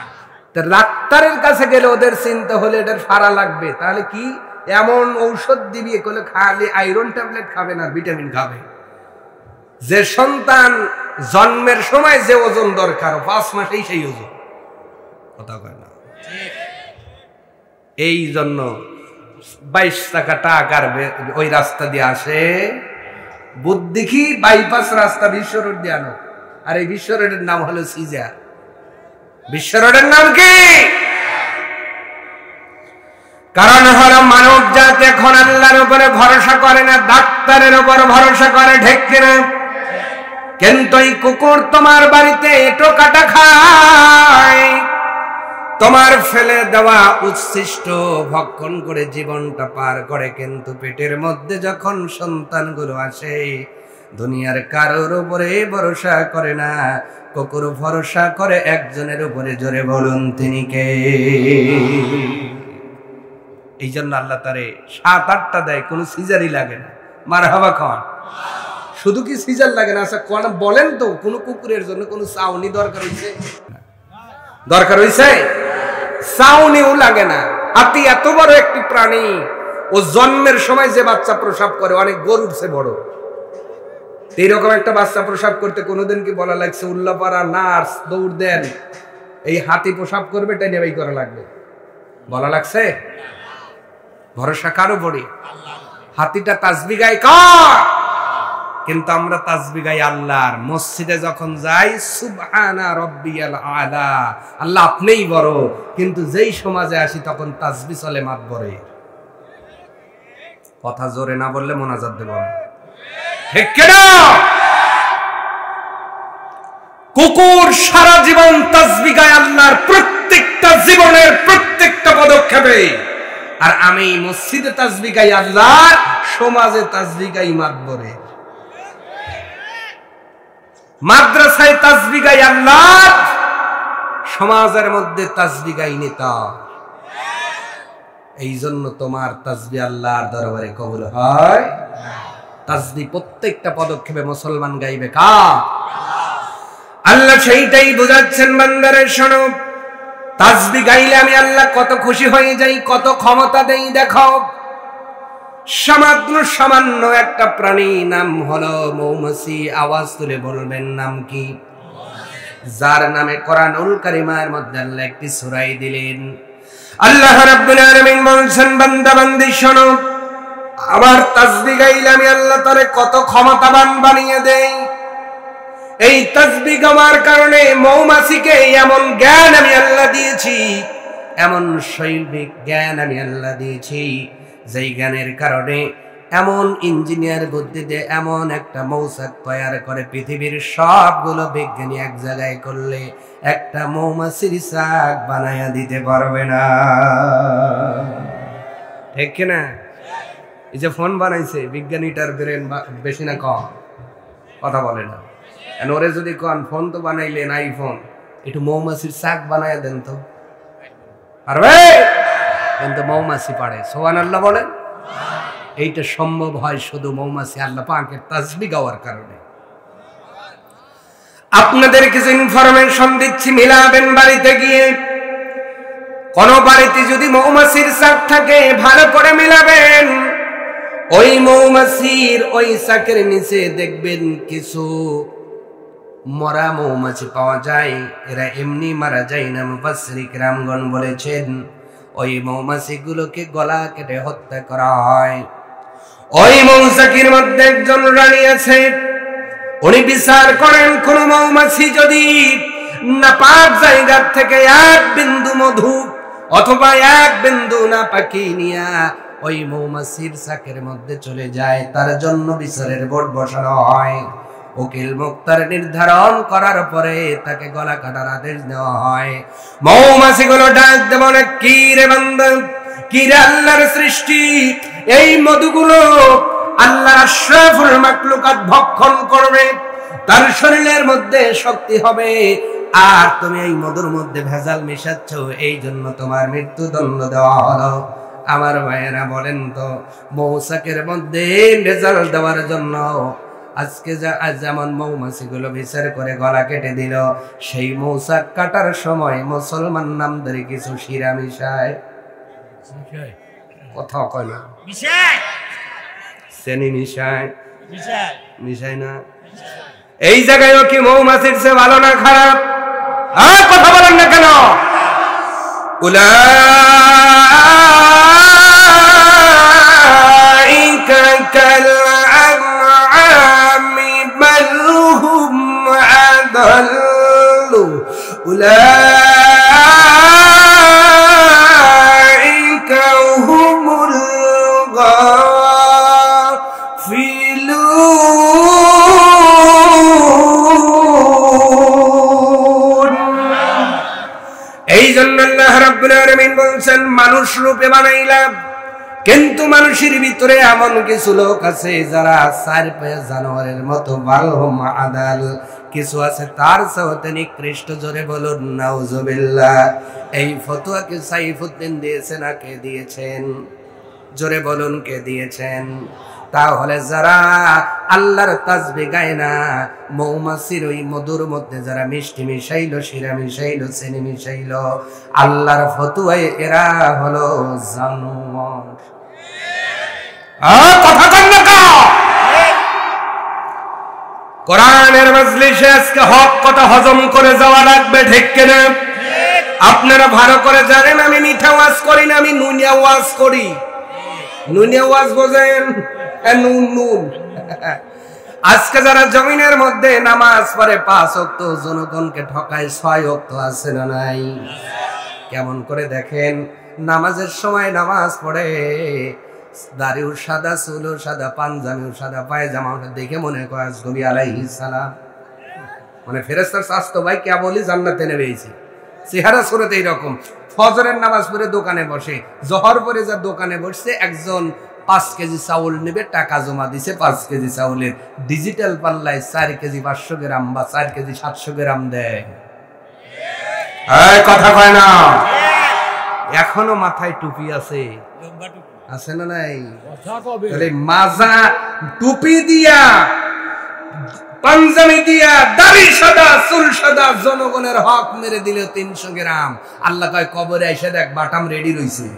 ডাক্তারের কাছে গেলে ওদের চিন্তা হলে এটার ফাড়া লাগবে, তাহলে কি এমন ঔষধ দিবি, এগুলো খালি আয়রন ট্যাবলেট খাবে না, ভিটামিন খাবে। যে সন্তান জন্মের সময় যে ওজন দরকার, 5 মাসেই সেই ওজন। কথা কয় না? এই জন্য 22 টাকা টাকার ওই রাস্তা দিয়ে আসে। বুদ্ধি কি? বাইপাস রাস্তা বিশ্ব রোড দিয়ে আনো, আর এই বিশ্ব রোডের নাম হলো সিজার। বিশ্ব রোডের নাম কি? কারণ হলো মানব জাতি এখন আল্লাহর উপরে ভরসা করে না, ডাক্তারের উপর ভরসা করে, ঠিক কিনা? কিন্তু এই কুকুর তোমার বাড়িতে এঁটো কাটা খায়, তোমার ফেলে দেওয়া উচ্ছিষ্ট ভক্ষণ করে জীবনটা পার করে, কিন্তু পেটের মধ্যে যখন সন্তানগুলো আসে দুনিয়ার কারোর উপরে ভরসা করে না, কুকুর ভরসা করে একজনের উপরে। জোরে বলুন তিনি কে? এই জন্য আল্লাহ তারে 7-8টা দেয়, কোনো সিজারই লাগে না। মারহাবা খাওয়ান। শুধু কি সিজার লাগে না? আচ্ছা কোন বলেন তো, কোন কুকুরের জন্য কোন চাউনি দরকার হইছে? দরকার হইছে? চাউনিও লাগে না। হাতি এত বড় একটি প্রাণী, ও জন্মের সময় যে বাচ্চা প্রসব করে অনেক গরুর চেয়ে বড়। এইরকম একটা বাচ্চা প্রসব করতে কোনোদিন কি বলা লাগছে উল্লাপাড়া নার্স দৌড় দেন এই হাতি প্রসব করবে টেনে করা লাগবে? বলা লাগছে? ভরসা কারো পড়ি? হাতিটা তাসবিহ গায় কার? কিন্তু আমরা তাসবিহ গাই আল্লাহর। মসজিদে যখন যাই সুবহানা রাব্বিয়াল আলা, আল্লাহ আপনিই বড়, কিন্তু যেই সমাজে আসি তখন তাসবিহ চলে মাতবরে। কথা জোরে না বললে মোনাজাত দেব না, ঠিক কিনা? কুকুর সারা জীবন তাসবিহ গায় আল্লাহর প্রত্যেকটা জীবনের প্রত্যেকটা পদক্ষেপে, আর আমি মসজিদে তাসবিহ গাই আল্লাহর, সমাজে তাসবিহ গাই মাতবরে। মাদ্রাসায় তাসবিহ গাই আল্লাহর, সমাজের মধ্যে তাসবিহ গাই নেতা। এই জন্য তোমার তাসবিহ আল্লাহর দরবারে কবুল হয়। তাসবিহ প্রত্যেকটা পদক্ষেপে মুসলমান গাইবে কার? আল্লাহ সেইটাই বোঝাচ্ছেন বান্দারে, শোনো তাসবিহ গাইলে আমি আল্লাহ কত খুশি হয়ে যাই, কত ক্ষমতা দেই দেখো। সামান্য একটা প্রাণী, নাম হলো মৌমাছি। আওয়াজ তুলে বলবেন নাম কি? যার নামে কোরআনুল কারীমের মধ্যে আল্লাহ একটি সূরা দিলেন। আল্লাহ রাব্বুল আলামিন বলছেন, বান্দা বান্দি শোনো, আমার তাসবিহ গাইলে আমি আল্লাহ তারে কত ক্ষমতাবান বানিয়ে দেই। এই তাসবিহ গাওয়ার কারণে মৌমাছিকে এমন জ্ঞান আমি আল্লাহ দিয়েছি, এমন শৈল্পিক জ্ঞান আমি আল্লাহ দিয়েছি, যেই জ্ঞানের কারণে এমন ইঞ্জিনিয়ার বুদ্ধি দিয়ে এমন একটা মৌচাক তৈরি করে, পৃথিবীর সবগুলো বিজ্ঞানী এক জায়গায় করলে একটা মৌমাছির চাক বানায়া দিতে পারবে না, ঠিক কিনা? এই যে ফোন বানাইছে বিজ্ঞানীটার ব্রেন বেশি না কম? কথা বলে না। ওরে যদি কন ফোন তো বানাইলেন আইফোন, একটু মৌমাছির চাক বানায়া দেন তো, পারবে? কিন্তু মৌমাছি পারে। সুবহানাল্লাহ বলেন। এইটা সম্ভব হয় শুধু মৌমাছি আল্লাহ পাকের তাসবিহ গাওয়ার কারণে। আপনাদের কিছু ইনফরমেশন দিচ্ছি, মিলাবেন বাড়িতে গিয়ে। কোন বাড়িতে যদি মৌমাছির চাক থাকে ভালো করে মিলাবেন। ওই মৌমাছির ওই চাকের নিচে দেখবেন কিছু মরা মৌমাছি পাওয়া যায়। এরা এমনি মারা যায় না, মুফাসসির কিরামগণ বলেছেন ওই মৌমাছিগুলোকে গলা কেটে হত্যা করা হয়। ওই মৌচাকের মধ্যে একজন রানী আছে, উনি বিচার করেন কোন মৌমাছি যদি নাপাক জায়গা থেকে এক বিন্দু মধু অথবা এক বিন্দু নাপাকি নিয়া ওই মৌমাছির চাকের মধ্যে চলে যায়, তার জন্য বিচারের বোর্ড বসানো হয়। উকিল মুক্তার নির্ধারণ করার পরে তাকে গলা কাটার আদেশ দেওয়া হয়। মৌমাছিগুলো ডাক দেবে, কি রে বান্দা, কি রে আল্লাহর সৃষ্টি, এই মধুগুলো আল্লাহর আশরাফুল মাখলুকাত ভক্ষণ করবে, তার শরীরের মধ্যে শক্তি হবে, আর তুমি এই মধুর মধ্যে ভেজাল মিশাচ্ছ, এই জন্য তোমার মৃত্যুদণ্ড দেওয়া হলো। আমার ভাইয়েরা বলেন তো, মৌচাকের মধ্যে ভেজাল দেওয়ার জন্য আজকে যেমন মৌমাছিগুলো বিচার করে গলা কেটে দিল, সেই মৌচাক কাটার সময় মুসলমান নামদারি কিছু শিরা মিশায়। কথা কয় না, শ্রেণী মিশায়, মিশায় না। এই জায়গায় কি মৌমাছির চেয়ে ভালো না খারাপ? আর কথা বলেন না কেন? উলাইকা কাল আনআমি বাল হুম আদাল্লু উলাইকা জন্য আল্লাহ রাব্বুল আলামিন বলছেন মানুষ রূপে বানাইলাম, কিন্তু মানুষের ভিতরে এমন কিছু লোক আছে যারা চার পায়ে জানোয়ারের মতো বালহুম আদাল, কিছু আছে তার চেয়ে নিকৃষ্ট। জোরে বলুন নাউজুবিল্লাহ। এই ফতোয়া কি সাইফুদ্দিন দিয়েছেন না কে দিয়েছেন? জোরে বলুন কে দিয়েছেন? তাহলে যারা আল্লাহর তাসবিহ গায় না, মৌমাছির ওই মধুর মধ্যে যারা মিষ্টি মিশাইলো, শিরা মিশাইলো, চিনি মিশাইলো, আল্লাহর ফতোয়ায় এরা হলো জানোয়ার। কথা কন না কা? কোরআনের মজলিসে আজকে হক কথা হজম করে যাওয়া লাগবে, ঠিক কিনা? আপনারা ভালো করে জানেন আমি মিঠা ওয়াজ করি না, আমি নুনিয়া ওয়াজ করি। নুনিয়া ওয়াজ বোঝেন? নুন নুন। আজকে যারা জমিনের মধ্যে নামাজ পড়ে 5 ওয়াক্ত, জনগণকে ঠকায় 6 ওয়াক্ত, আছে না নাই? কেমন করে দেখেন, নামাজের সময় নামাজ পড়ে, দাড়িও সাদা, চুলও সাদা, পাঞ্জাবিও সাদা, পায়জামা দেখে মনে করে আজনবী আলাইহিস সালাম, মানে ফেরেশতার স্বাস্থ্য ভাই কে বলি জান্নাতে নেমেছে। চেহারা সুরতে এইরকম। ফজরের নামাজ পড়ে দোকানে বসে, জোহর পরে যা দোকানে বসছে, একজন 5 কেজি চাউল নেবে, টাকা জমা দিছে 5 কেজি চাউলের, ডিজিটাল পাল্লায় 4 কেজি 500 গ্রাম বা 4 কেজি 700 গ্রাম দেয়। কথা কয় না? এখনো মাথায় টুপি আছে, আছে না নাই? মাজা টুপি দিয়া, পাঞ্জাবি দিয়া, দাড়ি সাদা, চুল সাদা, জনগণের হক মেরে দিল 300 গ্রাম। আল্লাহ কয় কবরে এসে দেখ বাটাম রেডি রইছে।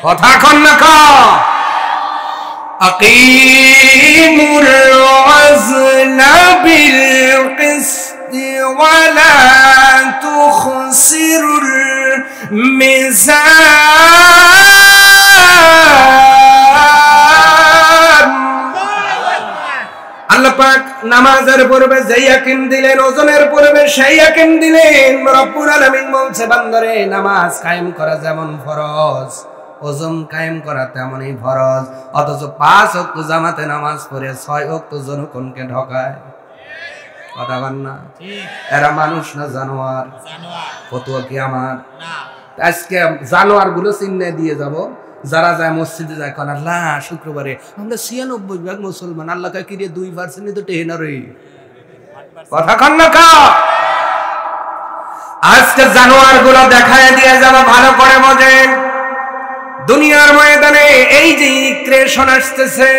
কথা কন না কা? আকিমুল ওয়াজনা বিল কিসতি ওয়া লা তুখসিরুল মিজান। আল্লাহ পাক নামাজের পূর্বে যেই ইয়াকিন দিলেন, ওজনের পূর্বে সেই ইয়াকিন দিলেন। রব্বুল আলামিন বলছে বান্দারে, নামাজ কায়েম করা যেমন ফরজ, ওজন কায়েম করা তেমনই ফরজ। অথচ 5 ওয়াক্ত জামাতে নামাজ পড়ে 6 ওয়াক্ত জনগণকে ঢকায়। কথা বল না? এরা মানুষ না জানোয়ার? ফতোয়া কি আমার? আজকে জানোয়ার গুলো চিহ্নে দিয়ে যাব। যারা যায় মসজিদে যায়, কারণ আল্লাহ শুক্রবারে আমরা 96% মুসলমান, আল্লাহ কে কিরে 2% তো টেহে না রে। কথা কন না কা? আজকে জানোয়ার গুলো দেখায় দিয়ে যাব, ভালো করে বোঝেন। দুনিয়ার ময়দানে এই যে ক্রেশন আসতেছে,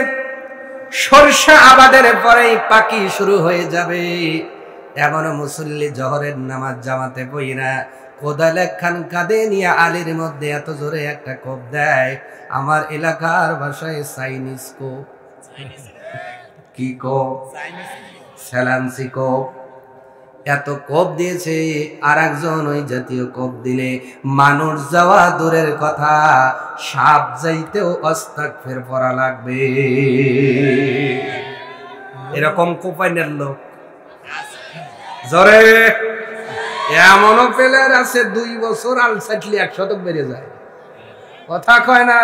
সরষা আবাদের পরেই পাকি শুরু হয়ে যাবে। এমনও মুসল্লি জহরের নামাজ জামাতে পইরা কোদাল একখান কাঁধে নিয়ে আলির মধ্যে এত জোরে একটা কোপ দেয়, আমার এলাকার ভাষায় চাইনিজ কোপ। কি কোপ? স্যালান্সি কোপ। এত কোপ দিয়েছে, আর একজন ওই জাতীয় কোপ দিলে মানুষ যাওয়া দূরের কথা, সাপ যাইতেও আস্তাগফির পড়া লাগবে। এরকম কোপাইনের লোক জোরে এমনও প্লেয়ার আছে 2 বছর আল সাইটলি 100 বেড়ে যায়। কথা কয় না?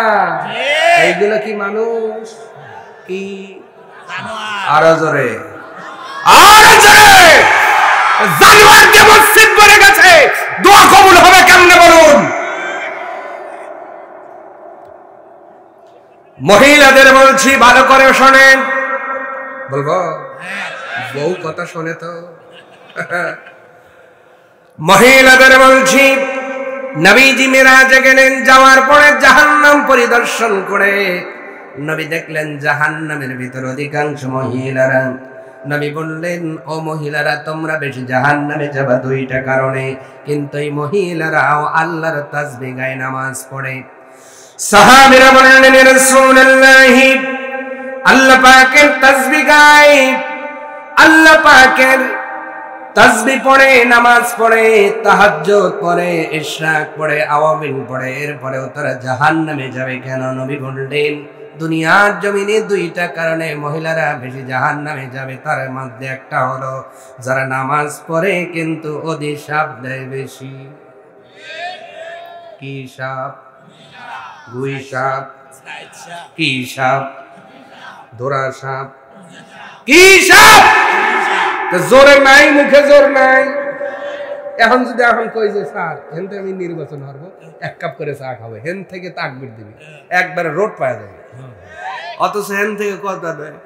এইগুলো কি মানুষ? কি আরো জোরে, আরো জোরে। জানোয়ার দিয়ে মসজিদ ভরে গেছে, দোয়া কবুল হবে কেমনে বলুন? মহিলাদের বলছি ভালো করে শোনেন। বলবো? বউ কথা শোনে তো। মহিলাদের বলছি, নবীজি মিরাজে গেলেন, যাওয়ার পরে জাহান্নাম পরিদর্শন করে নবী দেখলেন জাহান্নামের ভিতর অধিকাংশ মহিলারা। নবী বললেন, ও মহিলারা, তোমরা বেশি জাহান্নামে যাবা 2টা কারণে, কিন্তু এই মহিলারাও আল্লাহর তাসবিহ গায়, নামাজ পড়ে। সাহাবীরা বললেন, ইয়া রাসূলুল্লাহ, আল্লাহ পাকের তাসবিহ গায়, আল্লাহ পাকের তাসবিহ পড়ে, নামাজ পড়ে, তাহাজ্জুদ পড়ে, ইশরাক পড়ে, আওয়াবিন পড়ে, এরপরেও তারা জাহান্নামে যাবে কেন? নবী বললেন, দুনিয়ার জমিনে 2টা কারণে মহিলারা বেশি জাহান্নামে যাবে। তার মধ্যে একটা হলো যারা নামাজ পড়ে কিন্তু অধিশাপ দেয় বেশি। কি সাপ? গুই সাপ। কি সাপ? ধরা সাপ। কি সাপ? জোরে নাই, মুখে জোর নাই। এখন যদি এখন কই যে স্যার হেন থেকে আমি নির্বাচন হব, 1 কাপ করে চা খাবো, হেন থেকে তাকবির দিবি, একবারে রোড পাওয়া যাবে। অথচ হেন থেকে কথা দেয়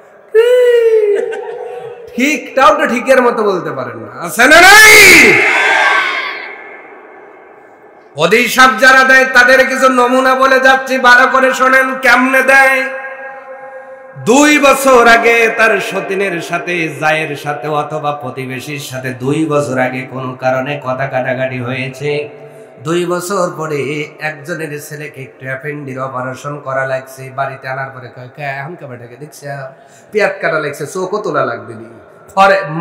ঠিকটাও তো ঠিকের মতো বলতে পারেন না, আছে না নাই? অভিশাপ যারা দেয় তাদের কিছু নমুনা বলে যাচ্ছি, ভালো করে শোনেন কেমনে দেয়। 2 বছর আগে তার সতীনের সাথে, জায়ের সাথে অথবা প্রতিবেশীর সাথে 2 বছর আগে কোনো কারণে কথা কাটাকাটি হয়েছে। 2 বছর পরে একজনের ছেলেকে একটু অ্যাপেন্ডির অপারেশন করা লাগছে, বাড়িতে আনার পরে কয় এখন কেবাটাকে দেখছে পেঁয়াজ কাটা লাগছে, চোখও তোলা লাগবে নি,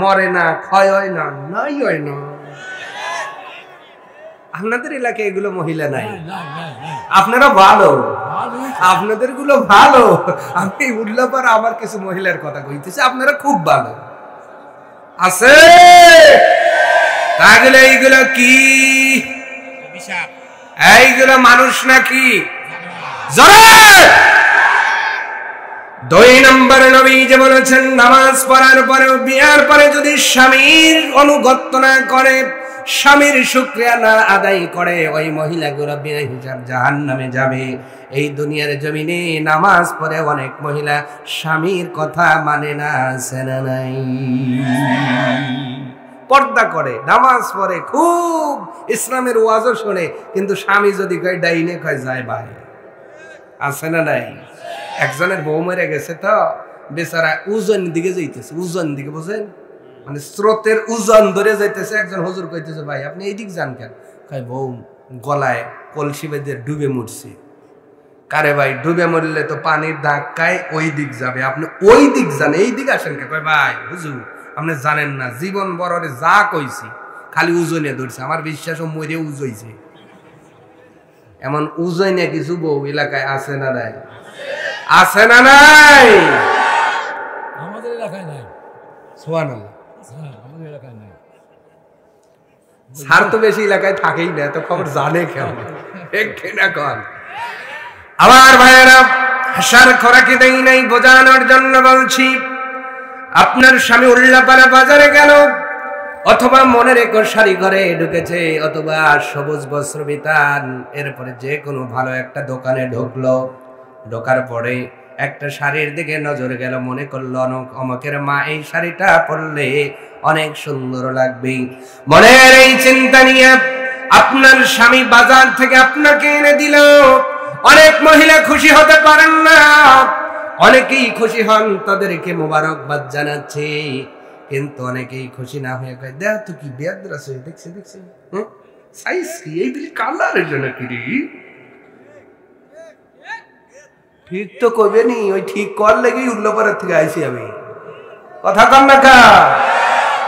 মরে না, ক্ষয় হয় না, নাই হয় না। আপনাদের এলাকায় এগুলো মহিলা নাই, আপনারা ভালো, আপনাদের গুলো ভালো। আমি উল্লাপার আমার কিছু মহিলার কথা কইতেছি, আপনারা খুব ভালো আছে। তাহলে এইগুলো কি? এইগুলো মানুষ নাকি? 2 নম্বর নবী যে বলেছেন, নামাজ পড়ার পরে, বিয়ার পরে যদি স্বামীর অনুগত্য না করে, স্বামীর শুকরিয়া না আদায় করে, ওই মহিলাগুলো বিনা হিসাব জাহান্নামে যাবে। এই দুনিয়ার জমিনে নামাজ পড়ে অনেক মহিলা স্বামীর কথা মানে না, আছে না নাই? পর্দা করে, নামাজ পড়ে, খুব ইসলামের ওয়াজও শোনে, কিন্তু স্বামী যদি কয় ডাইনে কয় যায় ভাই, আছে না নাই? একজনের বউ মরে গেছে তো বেচারা উজন দিকে যাইতেছে, উজন দিকে বুঝেন, মানে স্রোতের উজন ধরে যাইতেছে। একজন হুজুর কইতেছে ভাই আপনি এইদিক যান কেন? কয় বউ গলায় কলসি বেঁধে ডুবে মরছে। কারে ভাই ডুবে মরলে তো পানির ধাক্কায় ওই দিক যাবে, আপনি ওই দিক যান, এই দিক আসেন কে? কয় ভাই হুজুর আপনি জানেন না, জীবন বড়রে যা কইছি খালি উজনে ধরছে, আমার বিশ্বাস ও মরে উজইছে। এমন উজনে কিছু বউ এলাকায় আছে না নাই? আছে না নাই? আমাদের এলাকায় নাই। সুবহানাল্লাহ। আমাদের এলাকায় নাই। স্যার তো বেশি এলাকায় থাকেই না, তো খবর জানে কেমন না কন। আমার ভাইয়েরা, হাসার খোরাকি দেই নাই বোঝানোর জন্য বলছি। আপনার স্বামী উল্লাপাড়া বাজারে গেল, অথবা মনে রেখো শাড়ি ঘরে ঢুকেছে, অথবা সবুজ বস্ত্র বিতান, এরপরে যে কোনো ভালো একটা দোকানে ঢুকলো, ঢোকার পরে একটা শাড়ির দিকে নজর গেল, মনে করলো অমকের মা এই শাড়িটা পরলে অনেক সুন্দর লাগবে। মনের এই চিন্তা নিয়ে আপনার স্বামী বাজার থেকে আপনাকে এনে দিল। অনেক মহিলা খুশি হতে পারেন না, অনেকেই খুশি হন, তাদেরকে মোবারকবাদ জানাচ্ছে, কিন্তু অনেকেই খুশি না হয়ে কয় দেখ তো কি বেদ্রাস হয়ে দেখছে, দেখছে সাইজ কি, এই বিলি কালারের জন্য কি রে? ঠিক তো কবে নি, ওই ঠিক কর লেগেই উল্লাপাড়ার থেকে আইছি আমি, কথা কন না কা?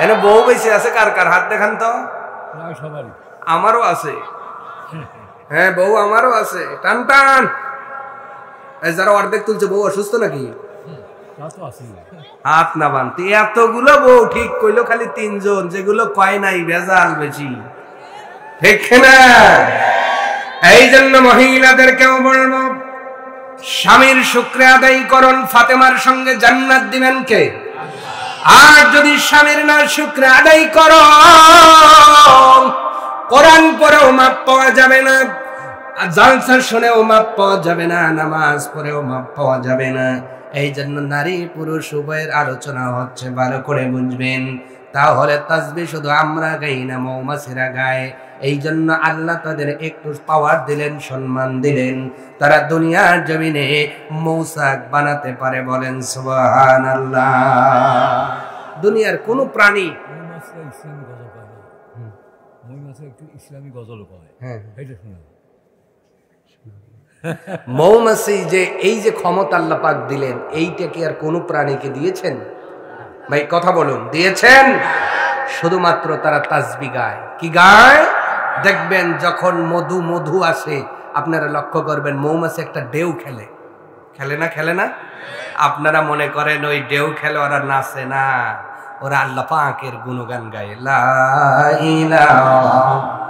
এনে বউ বেশি আছে কার কার হাত দেখান তো? আমারও আছে, হ্যাঁ বউ আমারও আছে, টান টান। যারা অর্ধেক তুলছে বউ অসুস্থ নাকি? হাত না বানতে এতগুলো বউ ঠিক কইলো খালি 3 জন, যেগুলো কয় নাই ভেজাল বেশি, ঠিক না? এই জন্য মহিলাদেরকেও বলবো স্বামীর শুকরিয়া আদায় করুন, ফাতেমার সঙ্গে জান্নাত দিবেন কে? আর যদি স্বামীর না শুকরিয়া আদায় করো, কোরআন পড়েও মাপ পাওয়া যাবে না, জালসা শুনেও মাপ পাওয়া যাবে না, নামাজ পড়েও মাপ পাওয়া যাবে না। এই জন্য নারী পুরুষ উভয়ের আলোচনা হচ্ছে, ভালো করে বুঝবেন। তাহলে তাসবিহ শুধু আমরা গাই না, মৌমাছিরা গায়। এই জন্য আল্লাহ তাদের একটু পাওয়ার দিলেন, সম্মান দিলেন, তারা দুনিয়ার জমিনে মৌচাক বানাতে পারে, বলেন সুবহানাল্লাহ। দুনিয়ার কোন প্রাণী ইসলামী গজল করে, মৌমাছি যে এই যে ক্ষমতা আল্লাহ পাক দিলেন, এইটা কি আর কোন প্রাণীকে দিয়েছেন? ভাই কথা বলুন, দিয়েছেন? শুধুমাত্র তারা তাসবিহ গায়। কি গায়? দেখবেন যখন মধু মধু আসে, আপনারা লক্ষ্য করবেন মৌমাছি একটা ঢেউ খেলে, খেলে না? খেলে না? আপনারা মনে করেন ওই ঢেউ খেলে, ওরা নাচে না, ওরা আল্লাহ পাকের গুণগান গায়। লা ইলাহা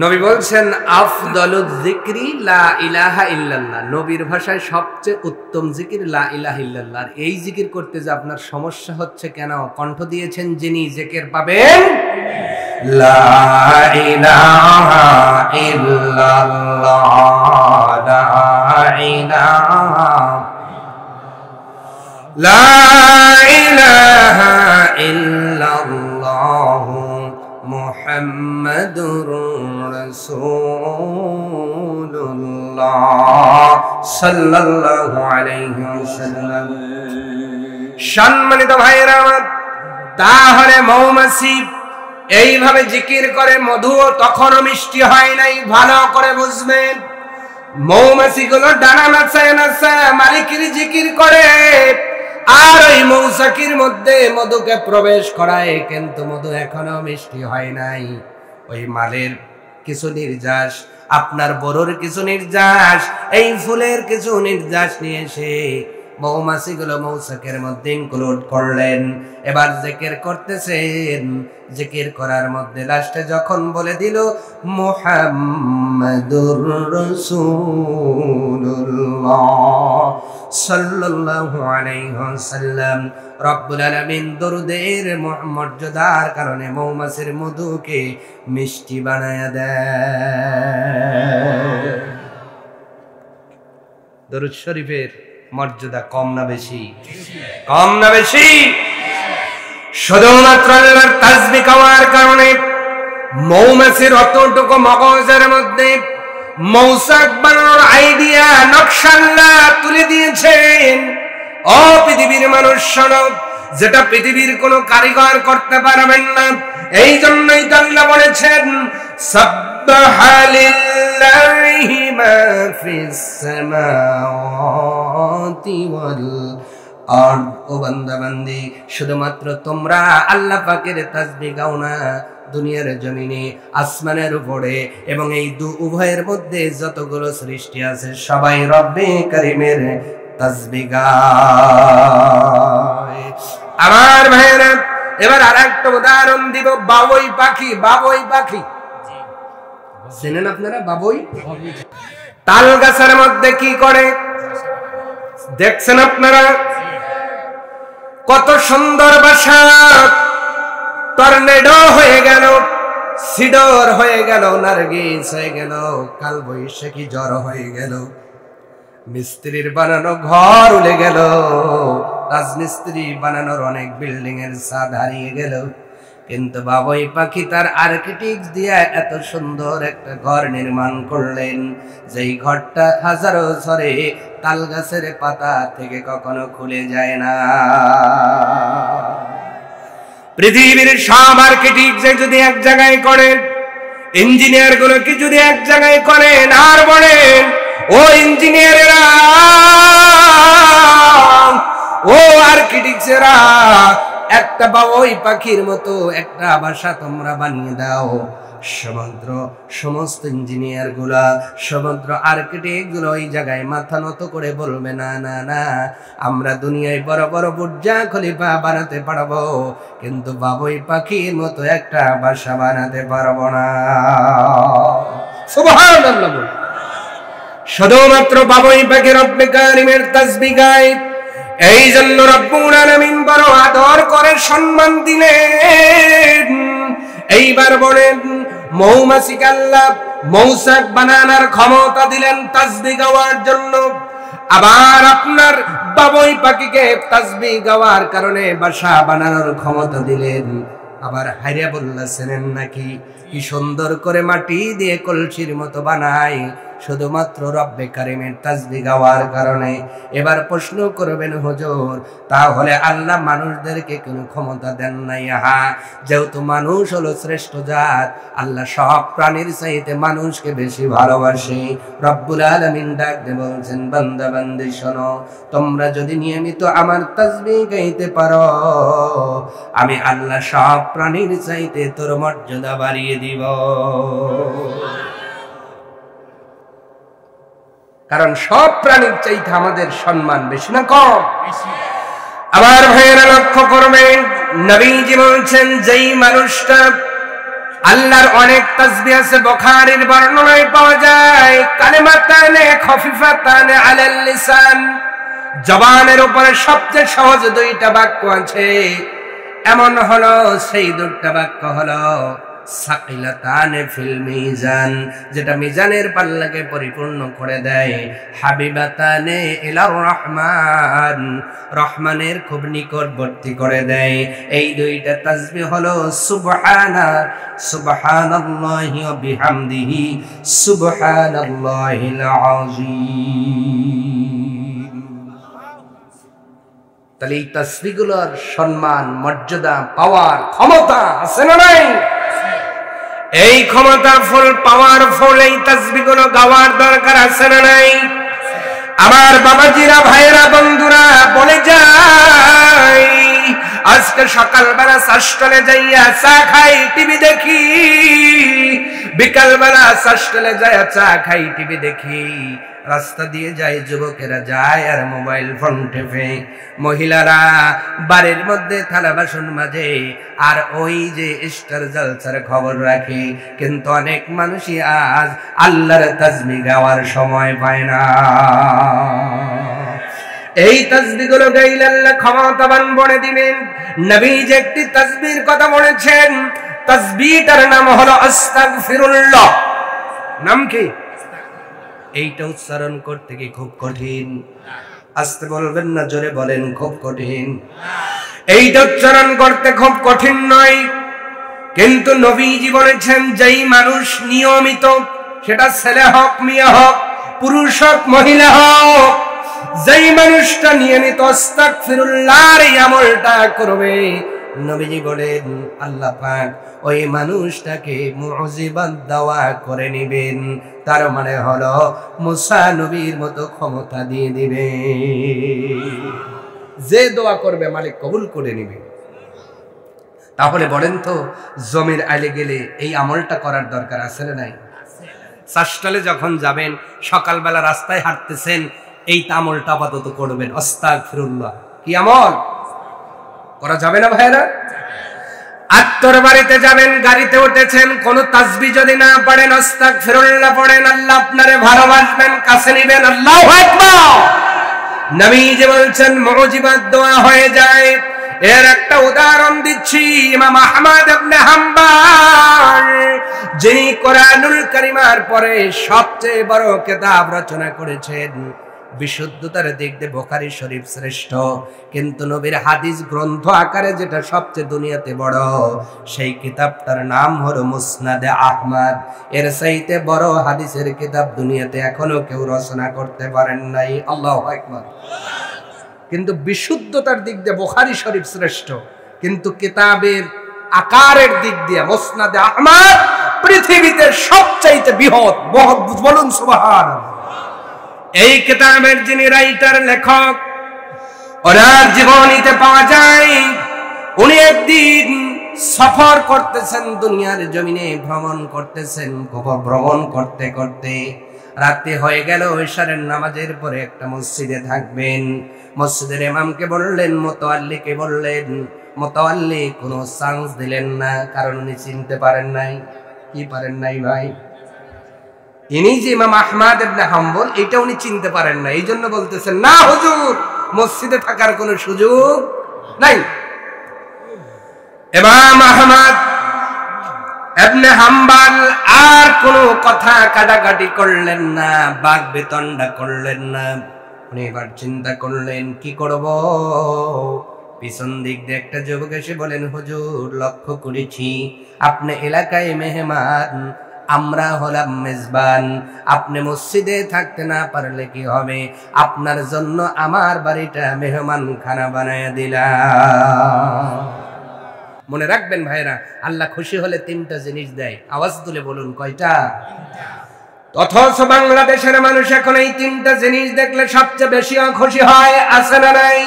নবী বলছেন আফদালুজ যিকরি লা ইলাহা ইল্লাল্লাহ, নবীর ভাষায় সবচেয়ে উত্তম জিকির লা ইলাহা ইল্লাল্লাহ। আর এই জিকির করতে যে আপনার সমস্যা হচ্ছে কেন, কণ্ঠ দিয়েছেন যিনি, জিকির পাবেন লা ইলাহা ইল্লাল্লাহ, লা ইলাহা, লা ইলাহা ইল্লাল্লাহ মুহাম্মাদুর রাসূলুল্লাহ সাল্লাল্লাহু আলাইহি ওয়াসাল্লাম। সম্মানিত ভাইরা আমার, তাহলে মৌমাছি এইভাবে জিকির করে, মধুও তখনও মিষ্টি হয় নাই। ভালো করে বুঝবেন, মৌমাছিগুলো ডানা নাচায় নাচায় মালিকের জিকির করে, আর ওই মৌচাকির মধ্যে মধুকে প্রবেশ করায়, কিন্তু মধু এখনো মিষ্টি হয় নাই। ওই মালের কিছু নির্যাস, আপনার বড়োর কিছু নির্যাস, এই ফুলের কিছু নির্যাস নিয়ে এসে মৌমাছিগুলো মৌচাকের মধ্যে ইনক্লুড করলেন। এবার জিকির করতেছেন, জিকির করার মধ্যে লাস্টে যখন বলে দিল মুহাম্মাদুর রাসূলুল্লাহ সাল্লাল্লাহু আলাইহি ওয়াসাল্লাম, রব্বুল আলামিন দরুদের মর্যাদার কারণে মৌমাছির মধুকে মিষ্টি বানায়া দেয়। দরুদ শরীফের মর্যাদা কম না বেশি? কম না বেশি? শুধুমাত্র আল্লাহর তাসবিহ গাওয়ার কারণে মৌমাছির অতটুকু মগজের মধ্যে মৌচাক বানানোর আইডিয়া, নকশা আল্লাহ তুলে দিয়েছেন। ও পৃথিবীর মানুষ শোনো, যেটা পৃথিবীর কোন কারিগর করতে পারবেন না। এই জন্যই তো আল্লাহ বলেছেন সাব্বাহা লিল্লাহি মা ফিস সামাওয়াতি ওয়াল আরদ। ও বান্দা বান্দি, শুধুমাত্র তোমরা আল্লাহ পাকের তাসবিহ গাও না, দুনিয়ার জমিনে, আসমানের উপরে এবং এই উভয়ের মধ্যে যতগুলো সৃষ্টি আছে সবাই রব্বে কারীমের তাসবিহ গায়। আমার ভাইরা, এবার আরেকটা উদাহরণ দিব। বাবুই পাখি, বাবুই পাখি চেনেন আপনারা? বাবুই তাল গাছের মধ্যে কি করে দেখছেন আপনারা? কত সুন্দর বাসা, টর্নেডো হয়ে গেল, সিডর হয়ে গেল, নার্গিস হয়ে গেল, কালবৈশাখী জ্বর হয়ে গেল, মিস্ত্রির বানানো ঘর উড়ে গেল, রাজমিস্ত্রি বানানোর অনেক বিল্ডিং এর ছাদ হারিয়ে গেল, কিন্তু বাবুই পাখি তার আর্কিটেক্ট দিয়ে এত সুন্দর একটা ঘর নির্মাণ করলেন, যেই ঘরটা হাজারো ঝড়ে তাল গাছের পাতা থেকে কখনো খুলে যায় না। পৃথিবীর সব আর্কিটেক্ট যদি এক জায়গায় করেন, ইঞ্জিনিয়ার গুলোকে যদি এক জায়গায় করেন, আর বলেন ও ইঞ্জিনিয়ারেরা, ও আর্কিটেক্টরা, একটা বাবুই পাখির মতো একটা বাসা তোমরা বানিয়ে দাও। সমস্ত ইঞ্জিনিয়ার গুলা, সমস্ত আর্কিটেক্ট গুলো ওই জায়গায় মাথা নত করে বলবে না না না, আমরা দুনিয়ায় বড় বড় বুর্জ খলিফা বানাতে পারবো, কিন্তু বাবুই পাখির মতো একটা বাসা বানাতে পারবো না। সুবহানাল্লাহ। শুধুমাত্র বাবুই পাখি রব্বে কারীমের তাসবিহ গায়। এই জন্য রব্বুল আলামিন বড় আদর করে সম্মান দিলেন। এইবার বলেন, মৌমাছিকে আল্লাহ মৌচাক বানানোর ক্ষমতা দিলেন তাসবিহ গাওয়ার জন্য, আবার আপনার বাবুই পাখিকে তাসবিহ গাওয়ার কারণে বাসা বানানোর ক্ষমতা দিলেন। আবার হাইরা বললেন নাকি কি সুন্দর করে মাটি দিয়ে কলসির মতো বানায়, শুধুমাত্র রব্বে কারীমের তাসবিহ গাওয়ার কারণে। এবার প্রশ্ন করবেন হুজুর, তাহলে আল্লাহ মানুষদেরকে কোনো ক্ষমতা দেন নাই? হ্যাঁ, যেহেতু মানুষ হলো শ্রেষ্ঠ জাত, আল্লাহ সব প্রাণীর চাইতে মানুষকে বেশি ভালোবাসে। রব্বুল আলামিন ডাক দিয়ে বলছেন, বান্দা বান্দি শোনো, তোমরা যদি নিয়মিত আমার তাসবিহ গাইতে পারো, আমি আল্লাহ সব প্রাণীর চাইতে তোর মর্যাদা বাড়িয়ে দিব। কারণ সব প্রাণীর চাইতে আমাদের সম্মান বেশি না কম? আমার ভাইয়েরা লক্ষ্য করবেন, নবীজি বলছেন, যেই মানুষটা আল্লাহর অনেক তাসবিহ আছে, বুখারীর বর্ণনায় পাওয়া যায় কালিমাতানে খফিফাতানে আলাল লিসান, জবানের উপরে সবচেয়ে সহজ দুইটা বাক্য আছে, এমন হলো সেই দুইটা বাক্য হলো সাকিলাতানে ফিল মিজান, যেটা মিজানের পাল্লাকে পরিপূর্ণ করে দেয়, হাবিবাতানে ইলার রহমান, রহমানের খুব নিকটবর্তী করে দেয়। এই দুইটা তাসবিহ হলো সুবহানাল্লাহি ওয়া বিহামদিহি সুবহানাল্লাহিল আযীম। তাহলে এই তাসবিহগুলোর সম্মান, মর্যাদা, পাওয়ার, ক্ষমতা আছে না নাই? এই ক্ষমতাফুল, পাওয়ারফুল এই তাসবিহগুলো গাওয়ার দরকার আছে না নাই? আমার বাবাজিরা, ভাইরা, বন্ধুরা, বলে যাই আজকে সকালবেলা চাষতলে যাইয়া চা খাই, টিভি দেখি, বিকালবেলা চাষতলে যাইয়া চা খাই, টিভি দেখি, রাস্তা দিয়ে যায় যুবকেরা যায় আর মোবাইল ফোন টেপে, মহিলারা বাড়ির মধ্যে থালা বাসন মাজে আর ওই যে স্টার জলসার খবর রাখে। কিন্তু অনেক মানুষই আজ আল্লাহর তাসবিহ গাওয়ার সময় পায় না। এই তাসবিহগুলো গাইলে আল্লাহ ক্ষমতাবান বলে দিবেন। নবী যে একটি তাসবিহর কথা বলেছেন, তাসবিহটার নাম হলো আস্তাগফিরুল্লাহ। নাম কি? এইটা উচ্চারণ করতে কি খুব কঠিন? আস্তে বলবেন না, জোরে বলেন, খুব কঠিন। এইটা উচ্চারণ করতে খুব কঠিন নয়, কিন্তু নবীজি বলেছেন যেই মানুষ নিয়মিত, সেটা ছেলে হোক মেয়ে হোক, পুরুষ হোক মহিলা হোক, যেই মানুষটা নিয়মিত আস্তাগফিরুল্লাহর এই আমলটা করবে, নবীজি বলেন আল্লাহ পাক ওই মানুষটাকে মুজিবাত দাওয়া করে নেবেন। তার মানে হলো মুসা নবীর মতো ক্ষমতা দিয়ে দিবে। যে দোয়া করবে মালিক কবুল করে নেবে। তাহলে বলেন তো, জমির আইলে গেলে এই আমলটা করার দরকার আছে না নাই? চাষতলে যখন যাবেন, সকালবেলা রাস্তায় হাঁটতেছেন, এই আমলটা আপাতত করবেন, আস্তাগফিরুল্লাহ। কি আমল করা যাবে না ভাইরা? আত্মর বাড়িতে যাবেন, গাড়িতে উঠেছেন, কোন তাসবিহ যদি না পড়েন, আস্তাগফিরুল্লাহ পড়েন, আল্লাহ আপনারে ভালোবাসবেন, কাছে নেবেন। আল্লাহু আকবার। নবী যে বলছেন মুজিবাত দোয়া হয়ে যায়। এর একটা উদাহরণ দিচ্ছি। ইমাম আহমদ ইবনে হাম্বল, যিনি কোরআনুল কারীমের পরে সবচেয়ে বড় কিতাব রচনা করেছেন, বিশুদ্ধতার দিক দিয়ে বুখারী শরীফ শ্রেষ্ঠ, কিন্তু নবীর হাদিস গ্রন্থ আকারে যেটা সবচেয়ে দুনিয়াতে বড়, সেই কিতাবটার নাম হলো মুসনাদে আহমদ। এর চাইতে বড় হাদিসের কিতাব দুনিয়াতে এখনো কেউ রচনা করতে পারেন নাই। আল্লাহু আকবার। কিন্তু বিশুদ্ধতার দিক দিয়ে বুখারী শরীফ শ্রেষ্ঠ, কিন্তু কিতাবের আকারের দিক দিয়ে মুসনাদে আহমদ পৃথিবীতে সবচাইতে বৃহৎ। বলুন সুবহানাল্লাহ। এই কিতাবের যিনি রাইটার, লেখক, ওনার জীবনীতে পাওয়া যায় উনি একদিন সফর করতেছেন, দুনিয়ার জমিনে ভ্রমণ করতেছেন। ভ্রমণ করতে করতে রাতে হয়ে গেল, ইশারের নামাজের পরে একটা মসজিদে থাকবেন। মসজিদের ইমামকে বললেন, মুতাওয়াল্লিকে বললেন, মুতাওয়াল্লি কোনো চান্স দিলেন না, কারণ উনি চিনতে পারেন নাই। কি পারেন নাই ভাই? ইনি যে ইমাম আহমদ ইবনে হাম্বল, এটা উনি চিনতে পারেন না। এই জন্য বলতেছেন, না হুজুর, মসজিদে থাকার কোনো সুযোগ নাই। ইমাম আহমদ ইবনে হাম্বল আর কোনো কথা কাটাকাটি করলেন না, বাক বিতণ্ডা করলেন না। উনি এবার চিন্তা করলেন কি করব। পিছন দিক দিয়ে একটা যুবক এসে বলেন, হুজুর, লক্ষ্য করেছি আপনি এলাকায় মেহমান, আমরা হলাম মেজবান। আপনি মসজিদে থাকতে না পারলে কি হবে, আপনার জন্য আমার বাড়িটা মেহমান খানা বানায় দিলাম। মনে রাখবেন ভাইরা, আল্লাহ খুশি হলে তিনটা জিনিস দেয়। আওয়াজ তুলে বলুন, কয়টা? অথচ বাংলাদেশের মানুষ এখন এই তিনটা জিনিস দেখলে সবচেয়ে বেশি খুশি হয়। আছে না নাই?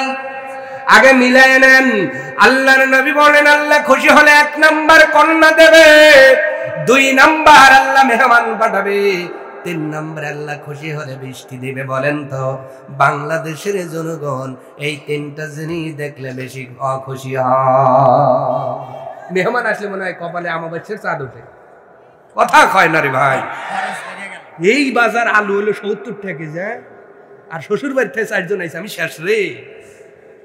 আগে মিলায় নেন। আল্লাহর নবী বলেন, আল্লাহ খুশি হলে 1 নাম্বার কন্যা দেবে, 2 নাম্বার আল্লাহ মেহমান পাঠাবে, 3 নাম্বার আল্লাহ খুশি হলে বৃষ্টি দিবে। বলেন তো বাংলাদেশের জনগণ এই তিনটা জিনিস দেখলে বেশি অখুশি হয় মেহমান আসলে মনে হয় কপালে আমাবাসের চাঁদ ওঠে। কথা কয় না রে ভাই। এই বাজার আলু হলো 70 টাকা যায়, আর শ্বশুর বাড়ি থেকে 4 জন আইছে, আমি শেষ রে।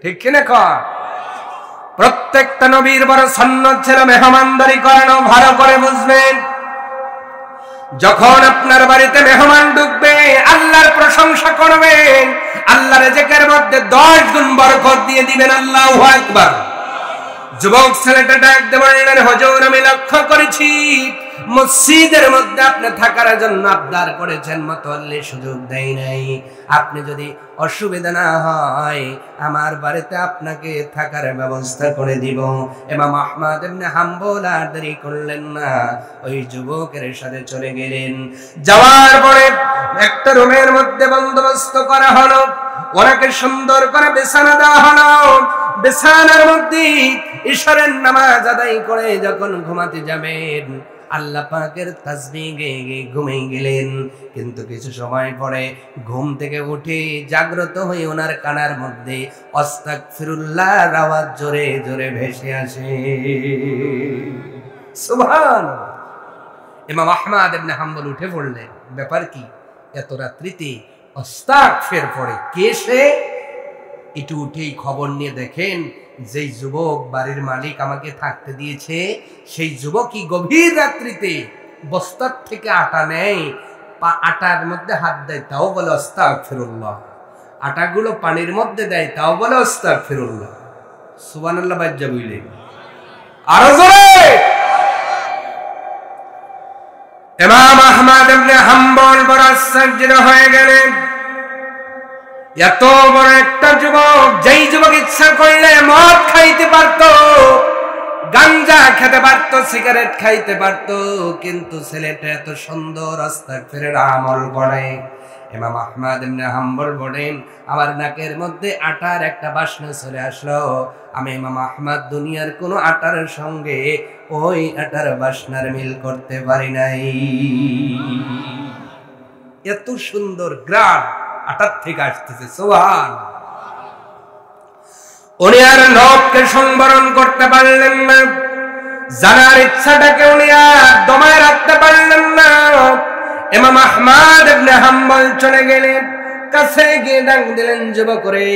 ঠিক কিনা কয়? প্রত্যেকটা নবীর বড় সুন্নাত ছিল মেহমানদারি করানো। ভালো করে বুঝবেন, যখন আপনার বাড়িতে মেহমান ঢুকবে আল্লাহর প্রশংসা করবেন, আল্লাহর রিজিকের মধ্যে 10 গুণ বরকত দিয়ে দিবেন। আল্লাহু আকবার। যুবক ছেলেটা ডাক দিয়ে বললেন, হুজুর আমি লক্ষ্য করেছি মসজিদের মধ্যে আপনি থাকার জন্য আবদার করেছেন, মুতাওয়াল্লি সুযোগ দেয় নাই। আপনি যদি অসুবিধা না হয় আমার বাড়িতে আপনাকে থাকার ব্যবস্থা করে দিব। ইমাম আহমদ ইবনে হাম্বল আর দেরি করলেন না, ওই যুবকের সাথে চলে গেলেন। যাওয়ার পরে একটা রুমের মধ্যে বন্দোবস্ত করা হলো, ওনাকে সুন্দর করে বিছানা দেওয়া হলো। বিছানার মধ্যে ঈশ্বরের নামাজ আদায় করে যখন ঘুমাতে যাবেন আল্লাহ পাকের তাসবিহ গেয়ে গেয়ে ঘুমিয়ে গেলেন। কিন্তু কিছু সময় পরে ঘুম থেকে উঠে জাগ্রত হয়ে ওনার কানের মধ্যে আস্তাগফিরুল্লাহর আওয়াজ জোরে জোরে ভেসে আসে। সুবহানাল্লাহ। ইমাম আহমদ ইবনে হাম্বল উঠে পড়লেন, ব্যাপার কি? এত রাত্রিতে আস্তাগফির পড়ে কে সে? একটু উঠেই খবর নিয়ে দেখেন যেই যুবক বাড়ির মালিক আমাকে থাকতে দিয়েছে সেই যুবকই গভীর রাত্রিতে বস্তার থেকে আটা নেয়, আটার মধ্যে হাত দেয়, তাও বলে আস্তাগফিরুল্লাহ। আটাগুলো পানির মধ্যে দেয়, তাও বলে আস্তাগফিরুল্লাহ। সুবহানাল্লাহ। বাজ্জা বুঝলেন? আরো জোরে। ইমাম আহমদ ইবনে হাম্বল বড় আশ্চর্য হয়ে গেলেন। এত বড় একটা যুবক, যেই যুবক ইচ্ছা করলে মদ খাইতে পারত, গাঞ্জা খেতে পারত, সিগারেট খাইতে পারত, কিন্তু ছেলেটা এত সুন্দর আস্তাগফিরের আমল করে। ইমাম আহমদ ইবনে হাম্বল বলেন, আমার নাকের মধ্যে আটার একটা বাসনা চলে আসলো। আমি ইমাম আহমদ দুনিয়ার কোন আটার সঙ্গে ওই আটার বাসনার মিল করতে পারি নাই। এত সুন্দর গ্রাম আটার থেকে আসতেছে। সুবহানাল্লাহ। উনি আর লোককে সংবরণ করতে পারলেন না, জানার ইচ্ছাটাকে উনি আর দমায় রাখতে পারলেন না। ইমাম আহমদ ইবনে হাম্বল চলে গেলেন, কাছে গিয়ে ডাক দিলেন, যুবক রে,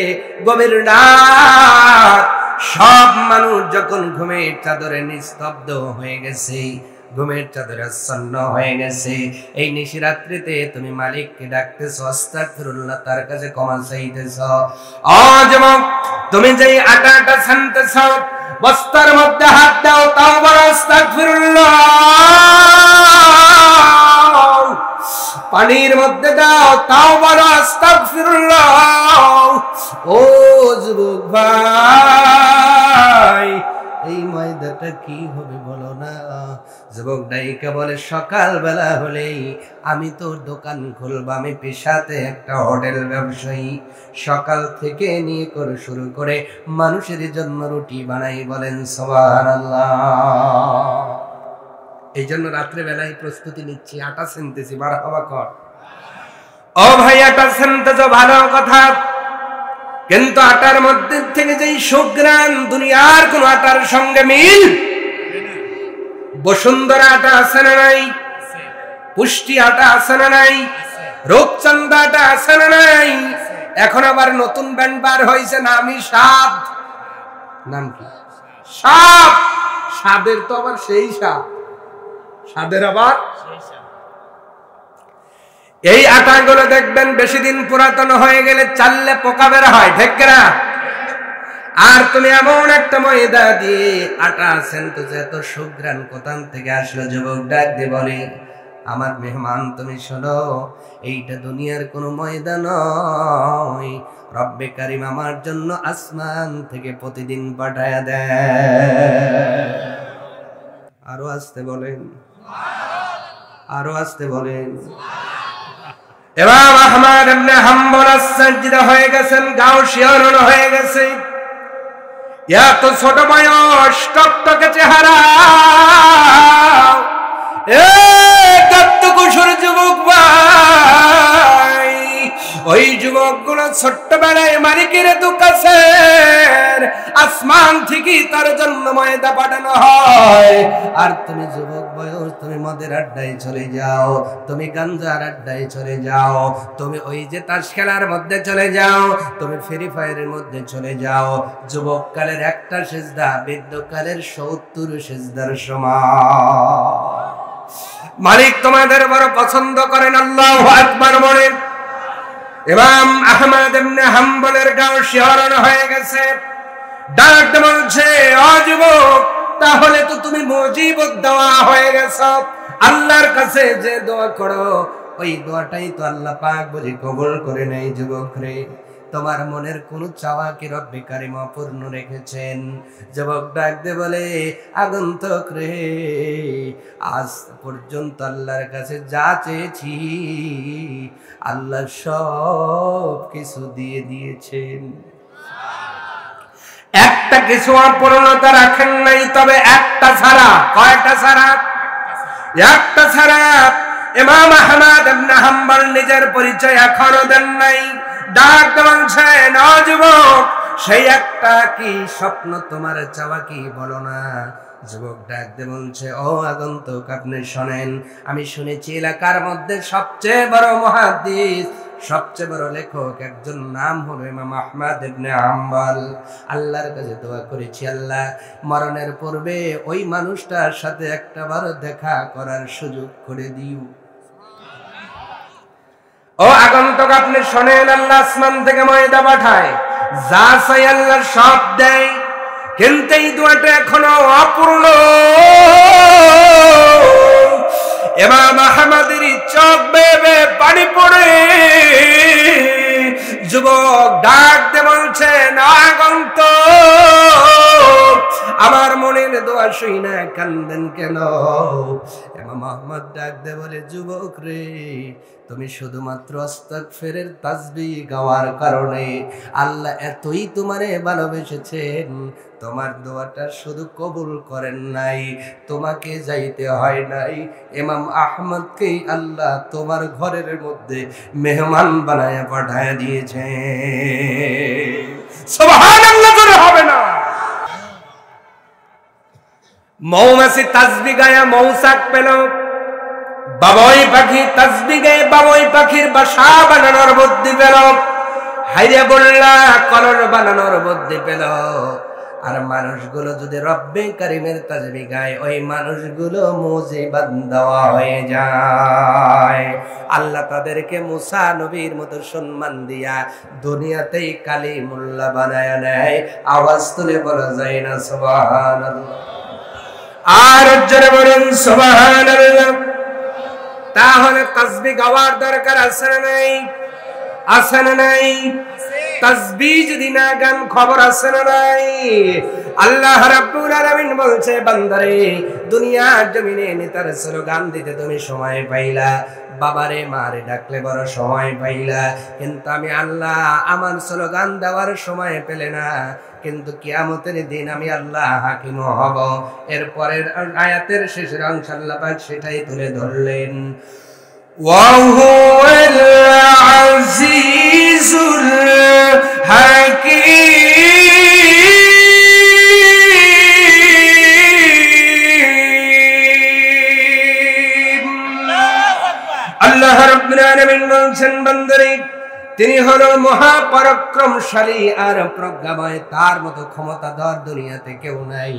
গভীর রাত, সব মানুষ যখন ঘুমের চাদরে নিস্তব্ধ হয়ে গেছে, ঘুমের চাদরে আচ্ছন্ন হয়ে গেছে, এই নিশিরাত্রিতে তুমি মালিককে ডাকতেছো, আস্তাগফিরুল্লাহ, তার কাছে ক্ষমা চাইতেছো। ও যুবক, তুমি যেই আটাটা ছানতেছো, বস্তার মধ্যে হাত দাও, তাও বলো আস্তাগফিরুল্লাহ। পানির মধ্যে দাও, তাও বলো আস্তাগফিরুল্লাহ। ও যুবক ভাই, এই ময়দাটা কি হবে বলো না? যুবক ডাইকা বলে, সকাল বেলা হলেই আমি তো দোকান খুলবো, আমি পেশাতে একটা হোটেল ব্যবসায়ী, সকাল থেকে নিয়ে করে শুরু করে মানুষের জন্য রুটি বানাই। বলেন সুবহানাল্লাহ। এই জন্য রাত্রে বেলায় প্রস্তুতি নিচ্ছি, আটা ছিনতেছি। মারহাবা কর। ও ভাই, আটা ছিনতেছো ভালো কথা, কিন্তু আটার মধ্যে থেকে যেই সুঘ্রাণ দুনিয়ার কোন আটার সঙ্গে মিল। বসুন্ধরা আটা আছে না নাই? পুষ্টি আটা আছে না নাই? রূপচন্দা আটা আছে না নাই? এখন আবার নতুন ব্যান্ড বার হয়েছে, নামই স্বাদ। নাম কি? স্বাদ। স্বাদের তো আবার সেই স্বাদ, স্বাদের আবার এই আটাগুলো দেখবেন বেশি দিন পুরাতন হয়ে গেলে চাললে পোকা বের হয়, ঠিক না? আর তুমি এমন একটা ময়দা দিয়ে আটা আছেন, তো এত সুঘ্রাণ কোথান থেকে আসলো? যুবক ডাক দিয়ে বলে, আমার মেহমান তুমি শোনো, এইটা দুনিয়ার কোনো ময়দা নয়, রব্বে কারিম আমার জন্য আসমান থেকে প্রতিদিন পাঠায়া দেয়। আরো আসতে বলেন, আরো আসতে বলেন। ইমাম আহমদ ইবনে হাম্বল আশ্চর্য হয়ে গেছেন, গাও শিহরণ হয়ে গেছে। এত ছোট বয়স, টকটকে চেহারা, কত কুশল যুবক ভাই, ওই যুবকগুলো ছোট্টবেলায় মালিকের কাছের আসমান থেকে তার জন্য ময়দা পাঠানো হয়। আর তুমি যুবক বয়স, তুমি মদের আড্ডায় চলে যাও, তুমি গাঞ্জার আড্ডায় চলে যাও, তুমি ওই যে তাস খেলার মধ্যে চলে যাও, তুমি ফ্রি ফায়ারের মধ্যে চলে যাও। যুবককালের একটা সিজদা বৃদ্ধকালের 70 সিজদার সমান। মালিক তোমাদের বড় পছন্দ করেন। আল্লাহু আকবার বলেন। ইমাম আহমদ ইবনে হাম্বলের গাও শিহরণ হয়ে গেছে। ডাক বলছে, ও যুবক, তাহলে তো তুমি মুজিবুদ দোয়া হয়ে গেছো। আল্লাহর কাছে যে দোয়া করো ওই দোয়াটাই তো আল্লাহ পাক বুঝি কবুল করে নেই। যুবক রে, তোমার মনের কোন চাওয়া কি রব্বে কারিম অপূর্ণ রেখেছেন? যুবক ডাক দে বলে, আগন্তুক রে, আজ পর্যন্ত আল্লাহর কাছে যা চেয়েছি আল্লাহ সব কিছু দিয়ে দিয়েছেন। একটা কিছু অপূর্ণতা রাখেন নাই, তবে একটা ছাড়া। কয়টা ছাড়া? একটা ছাড়া। ইমাম আহমদ ইবনে হাম্বল নিজের পরিচয় এখনো দেন নাই। ডাক বলছেন, ও যুবক, সেই একটা কি স্বপ্ন তোমার চাওয়া কি বলো না? যুবক ডাক দিয়ে বলছে, ও আগন্তুক, আপনি শোনেন, আমি শুনেছি এলাকার মধ্যে সবচেয়ে বড় মুহাদ্দিস, সবচেয়ে বড় লেখক একজন নাম হলো ইমাম আহমদ ইবনে হাম্বল। আল্লাহর কাছে দোয়া করেছি, আল্লাহ মরণের পূর্বে ওই মানুষটার সাথে একটাবার দেখা করার সুযোগ করে দিও। ও আগন্তুক, আপনি শোনেন, আল্লাহ আসমান থেকে ময়দা পাঠায়, যা চাই আল্লাহ সব দেয়, কিন্তু এই দোয়াটা এখনো অপূর্ণ। ইমাম আহমদের চোখ বেয়ে পানি পড়ে। যুবক ডাক দিয়ে বলছেন, আগন্তুক, আমার মনের দোয়া শুই না কান্দেন কেন? ইমাম আহমদ ডাক দিয়ে বলে, যুবক রে, তুমি শুধুমাত্র আস্তাগফিরের তাসবিহ গাওয়ার কারণে আল্লাহ এতই তোমারে ভালোবেসেছেন, তোমার দোয়াটা শুধু কবুল করেন নাই, তোমাকে যাইতে হয় নাই, ইমাম আহমদকে আল্লাহ তোমার ঘরের মধ্যে মেহমান বানায় পাঠায় দিয়েছে। সুবহানাল্লাহ, জোরে হবে না? মৌমাছি তাসবিহ গায়া মৌচাক পেল, বাবুই পাখি তাসবিহ গায়ে বাবুই পাখির বাসা বানানোর বুদ্ধি পেল, হাইরে বললা কলর বানানোর বুদ্ধি পেল। আর মানুষগুলো যদি রব্বে কারিমের তাসবিহ গায়, ওই মানুষগুলো মুজিবাত দেওয়া হয়ে যায়। আল্লাহ তাদেরকে মুসা নবীর মতো সম্মান দিয়া দুনিয়াতেই কালিমুল্লাহ বানায় নেয়। আওয়াজ তুলে বলা যায় না সুবহানাল্লাহ? আর জোরে বলুন সুবহানাল্লাহ। তাহলে তাসবিহ গাওয়ার দরকার আছে না নাই? আছে না নাই? তাসবিহ যদি না গান খবর আছে না নাই? আল্লাহ রাব্বুল আলামিন বলছে, বান্দারে, দুনিয়ার জমিনে নেতার স্লোগান দিতে তুমি সময় পাইলা, বাবারে মারে ডাকলে বড় সময় পাইলা, কিন্তু আমি আল্লাহ আমার স্লোগান দেওয়ার সময় পেলে না, কিন্তু কিয়ামতের দিন আমি আল্লাহ হাকিম হব। এরপরের আয়াতের শেষের অংশ আল্লাহ পাক সেটাই তুলে ধরলেন, ওয়াহুয়াল আজিজুল হাকীম। আল্লাহ রাব্বুল আলামিন বলছেন, বান্দারে, তিনি হলো মহাপরাক্রমশালী আর প্রজ্ঞাময়, তার মতো ক্ষমতাধর দুনিয়াতে কেউ নাই,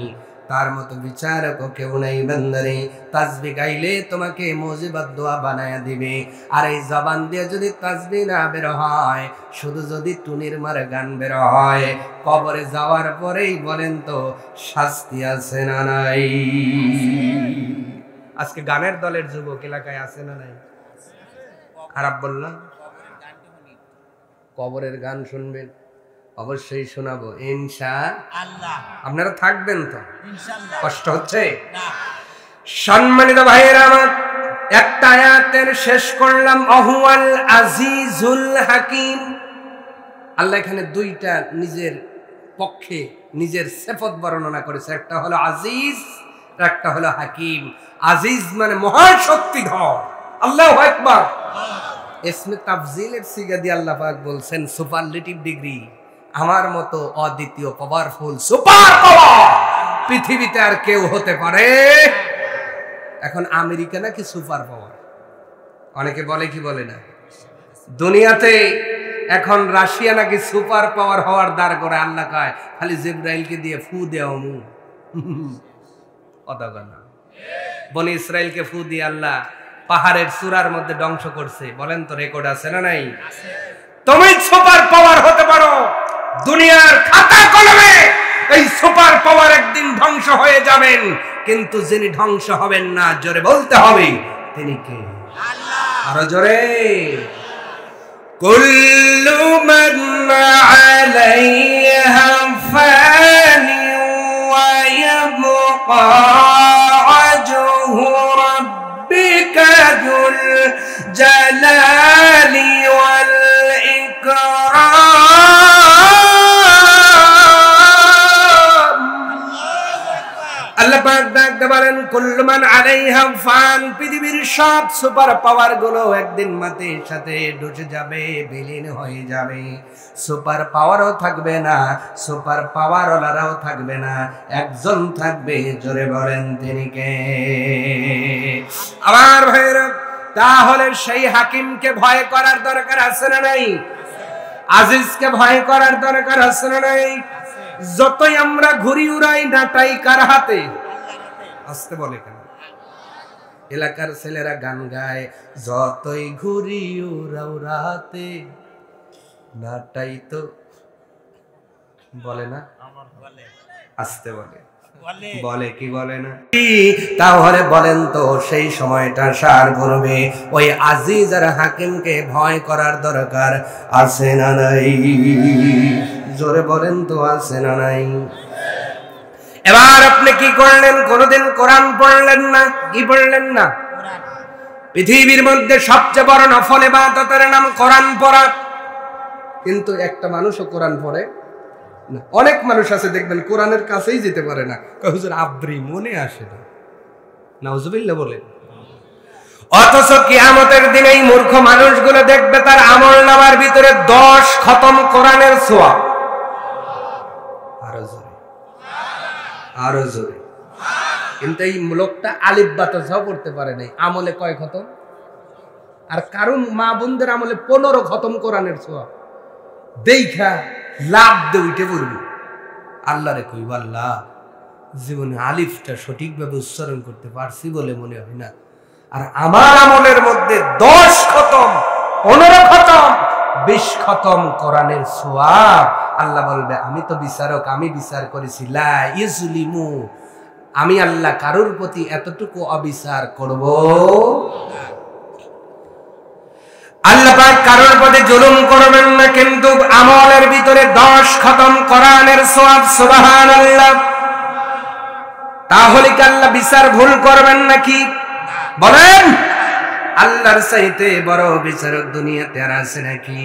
তার মতো বিচারক কেউ নাই। বান্দারে, তাসবিহ গাইলে তোমাকে মুজিবাত দোয়া বানায়া দিবে। আর এই জবান দিয়ে যদি তাসবিহ না বের হয়, শুধু যদি টুনির মারে গান বের হয়, কবরে যাওয়ার পরেই বলেন তো শাস্তি আছে না নাই? আজকে গানের দলের যুবক এলাকায় আছে না নাই? খারাপ বললাম? কবরের গান শুনবেন? অবশ্যই শোনাবো ইনশাআল্লাহ। আপনারা থাকবেন তো? ইনশাআল্লাহ। কষ্ট হচ্ছে? না। সম্মানিত ভাইয়েরা আমার, একটা আয়াতের শেষ করলাম, ওয়াহুয়াল আজিজুল হাকিম। আল্লাহ এখানে দুইটা নিজের পক্ষে নিজের সিফত বর্ণনা করেছে, একটা হলো আজিজ, একটা হলো হাকিম। আজিজ মানে মহাশক্তিধর। আল্লাহু আকবার। ইসমে তাফজিলের সিগা দিয়ে আল্লাহ পাক বলছেন সুপারলেটিভ ডিগ্রি, আমার মতো অদ্বিতীয় পাওয়ারফুল সুপার পাওয়ার পৃথিবীতে আর কেউ হতে পারে। এখন আমেরিকা নাকি সুপার পাওয়ার, অনেকে বলে কি বলে না, দুনিয়াতে এখন রাশিয়া নাকি সুপার পাওয়ার হওয়ার দ্বার করে। আল্লাহ কয় খালি জিব্রাইলকে দিয়ে ফু দেও মু অদাগানা। বনি ইসরাইলকে ফু দিয়ে আল্লাহ পাহাড়ের চূড়ার মধ্যে ধ্বংস করছে। বলেন তো রেকর্ড আছে না নাই? তুমি সুপার পাওয়ার হতে পারো, দুনিয়ার খাতা কলমে এই সুপার পাওয়ার একদিন ধ্বংস হয়ে যাবেন, কিন্তু যিনি ধ্বংস হবেন না, জোরে বলতে হবে তিনি কে? আল্লাহ। আরো জোরে। কুল্লু মান আলাইহা ফানি ওয়া ইয়াবকা ওয়াজহু রাব্বিকা যুল জালালি ওয়াল ইকরাম। আল্লাহ পাক ডাকতে বলেন কুল্লু মান আলাইহা ফান, পৃথিবীর সব সুপার পাওয়ার গুলো একদিন মাটির সাথে ডুবে যাবে, বিলীন হয়ে যাবে। সুপার পাওয়ারও থাকবে না, সুপার পাওয়ারওয়ালারাও থাকবে না, একজন থাকবে, জোরে বলেন তিনি কে? আমার ভাইরা, তাহলে সেই হাকিমকে ভয় করার দরকার আছে না নাই? আজিজকে ভয় করার দরকার আছে না নাই? যতই আমরা ঘুরি উড়াই নাটাই কার হাতে? আসতে বলে কেন? এলাকার ছেলেরা গান গায়, যতই ঘুরি উড়াও রাতে নাটাই তো বলে না, আসতে বলে, বলে কি বলে না? তাহলে বলেন তো সেই সময়টা সার করবে ওই আজিজ আর হাকিমকে ভয় করার দরকার আছে না নাই? জোরে বলেন তো আছে না নাই? এবার আপনি কি করলেন? কোনদিন কোরআন পড়লেন না? কি পড়লেন না? পৃথিবীর মধ্যে সবচেয়ে বড় নফল ইবাদতের নাম কোরআন পড়া, কিন্তু একটা মানুষও কোরআন পড়ে না। অনেক মানুষ আছে দেখবেন কোরআনের কাছেই যেতে পারে না, হুজুর আব্রি মনে আসে না, নাউজুবিল্লাহ বলেন। অথচ কিয়ামতের দিনে এই মূর্খ মানুষগুলো দেখবে তার আমলনামার ভিতরে 10 খতম কোরআনের সওয়াব। আরো জোরে, আরো জোরে। কিন্তু এই লোকটা আলিফ বা তাও পড়তে পারে নাই, আমলে কয় খতম? আর কারণ মা বোনদের আমলে 15 খতম কোরআনের সওয়াব। দেখা লাভ দে উঠে পড়বি, আল্লাহ রে কইব আল্লাহ জীবনে আলিফটা সঠিকভাবে উচ্চারণ করতে পারছি বলে মনে হয় না, আর আমার আমলের মধ্যে 10 খতম, 15 খতম, 20 খতম কোরআনের সওয়াব। আল্লাহ বলবে আমি তো বিচারক, আমি বিচার করেছি, লা ইজলিমু, আমি আল্লাহ কারোর প্রতি এতটুকু অবিচার করব। আল্লাহ পাক কারোর প্রতি জুলুম করবেন না, কিন্তু আমলের ভিতরে 10 খতম কোরআনের সওয়াব। সুবহানাল্লাহ। তাহলে কি আল্লাহ বিচার ভুল করবেন নাকি? বলেন, আল্লাহর চাইতে বড় বিচারক দুনিয়াতে আর আছে নাকি?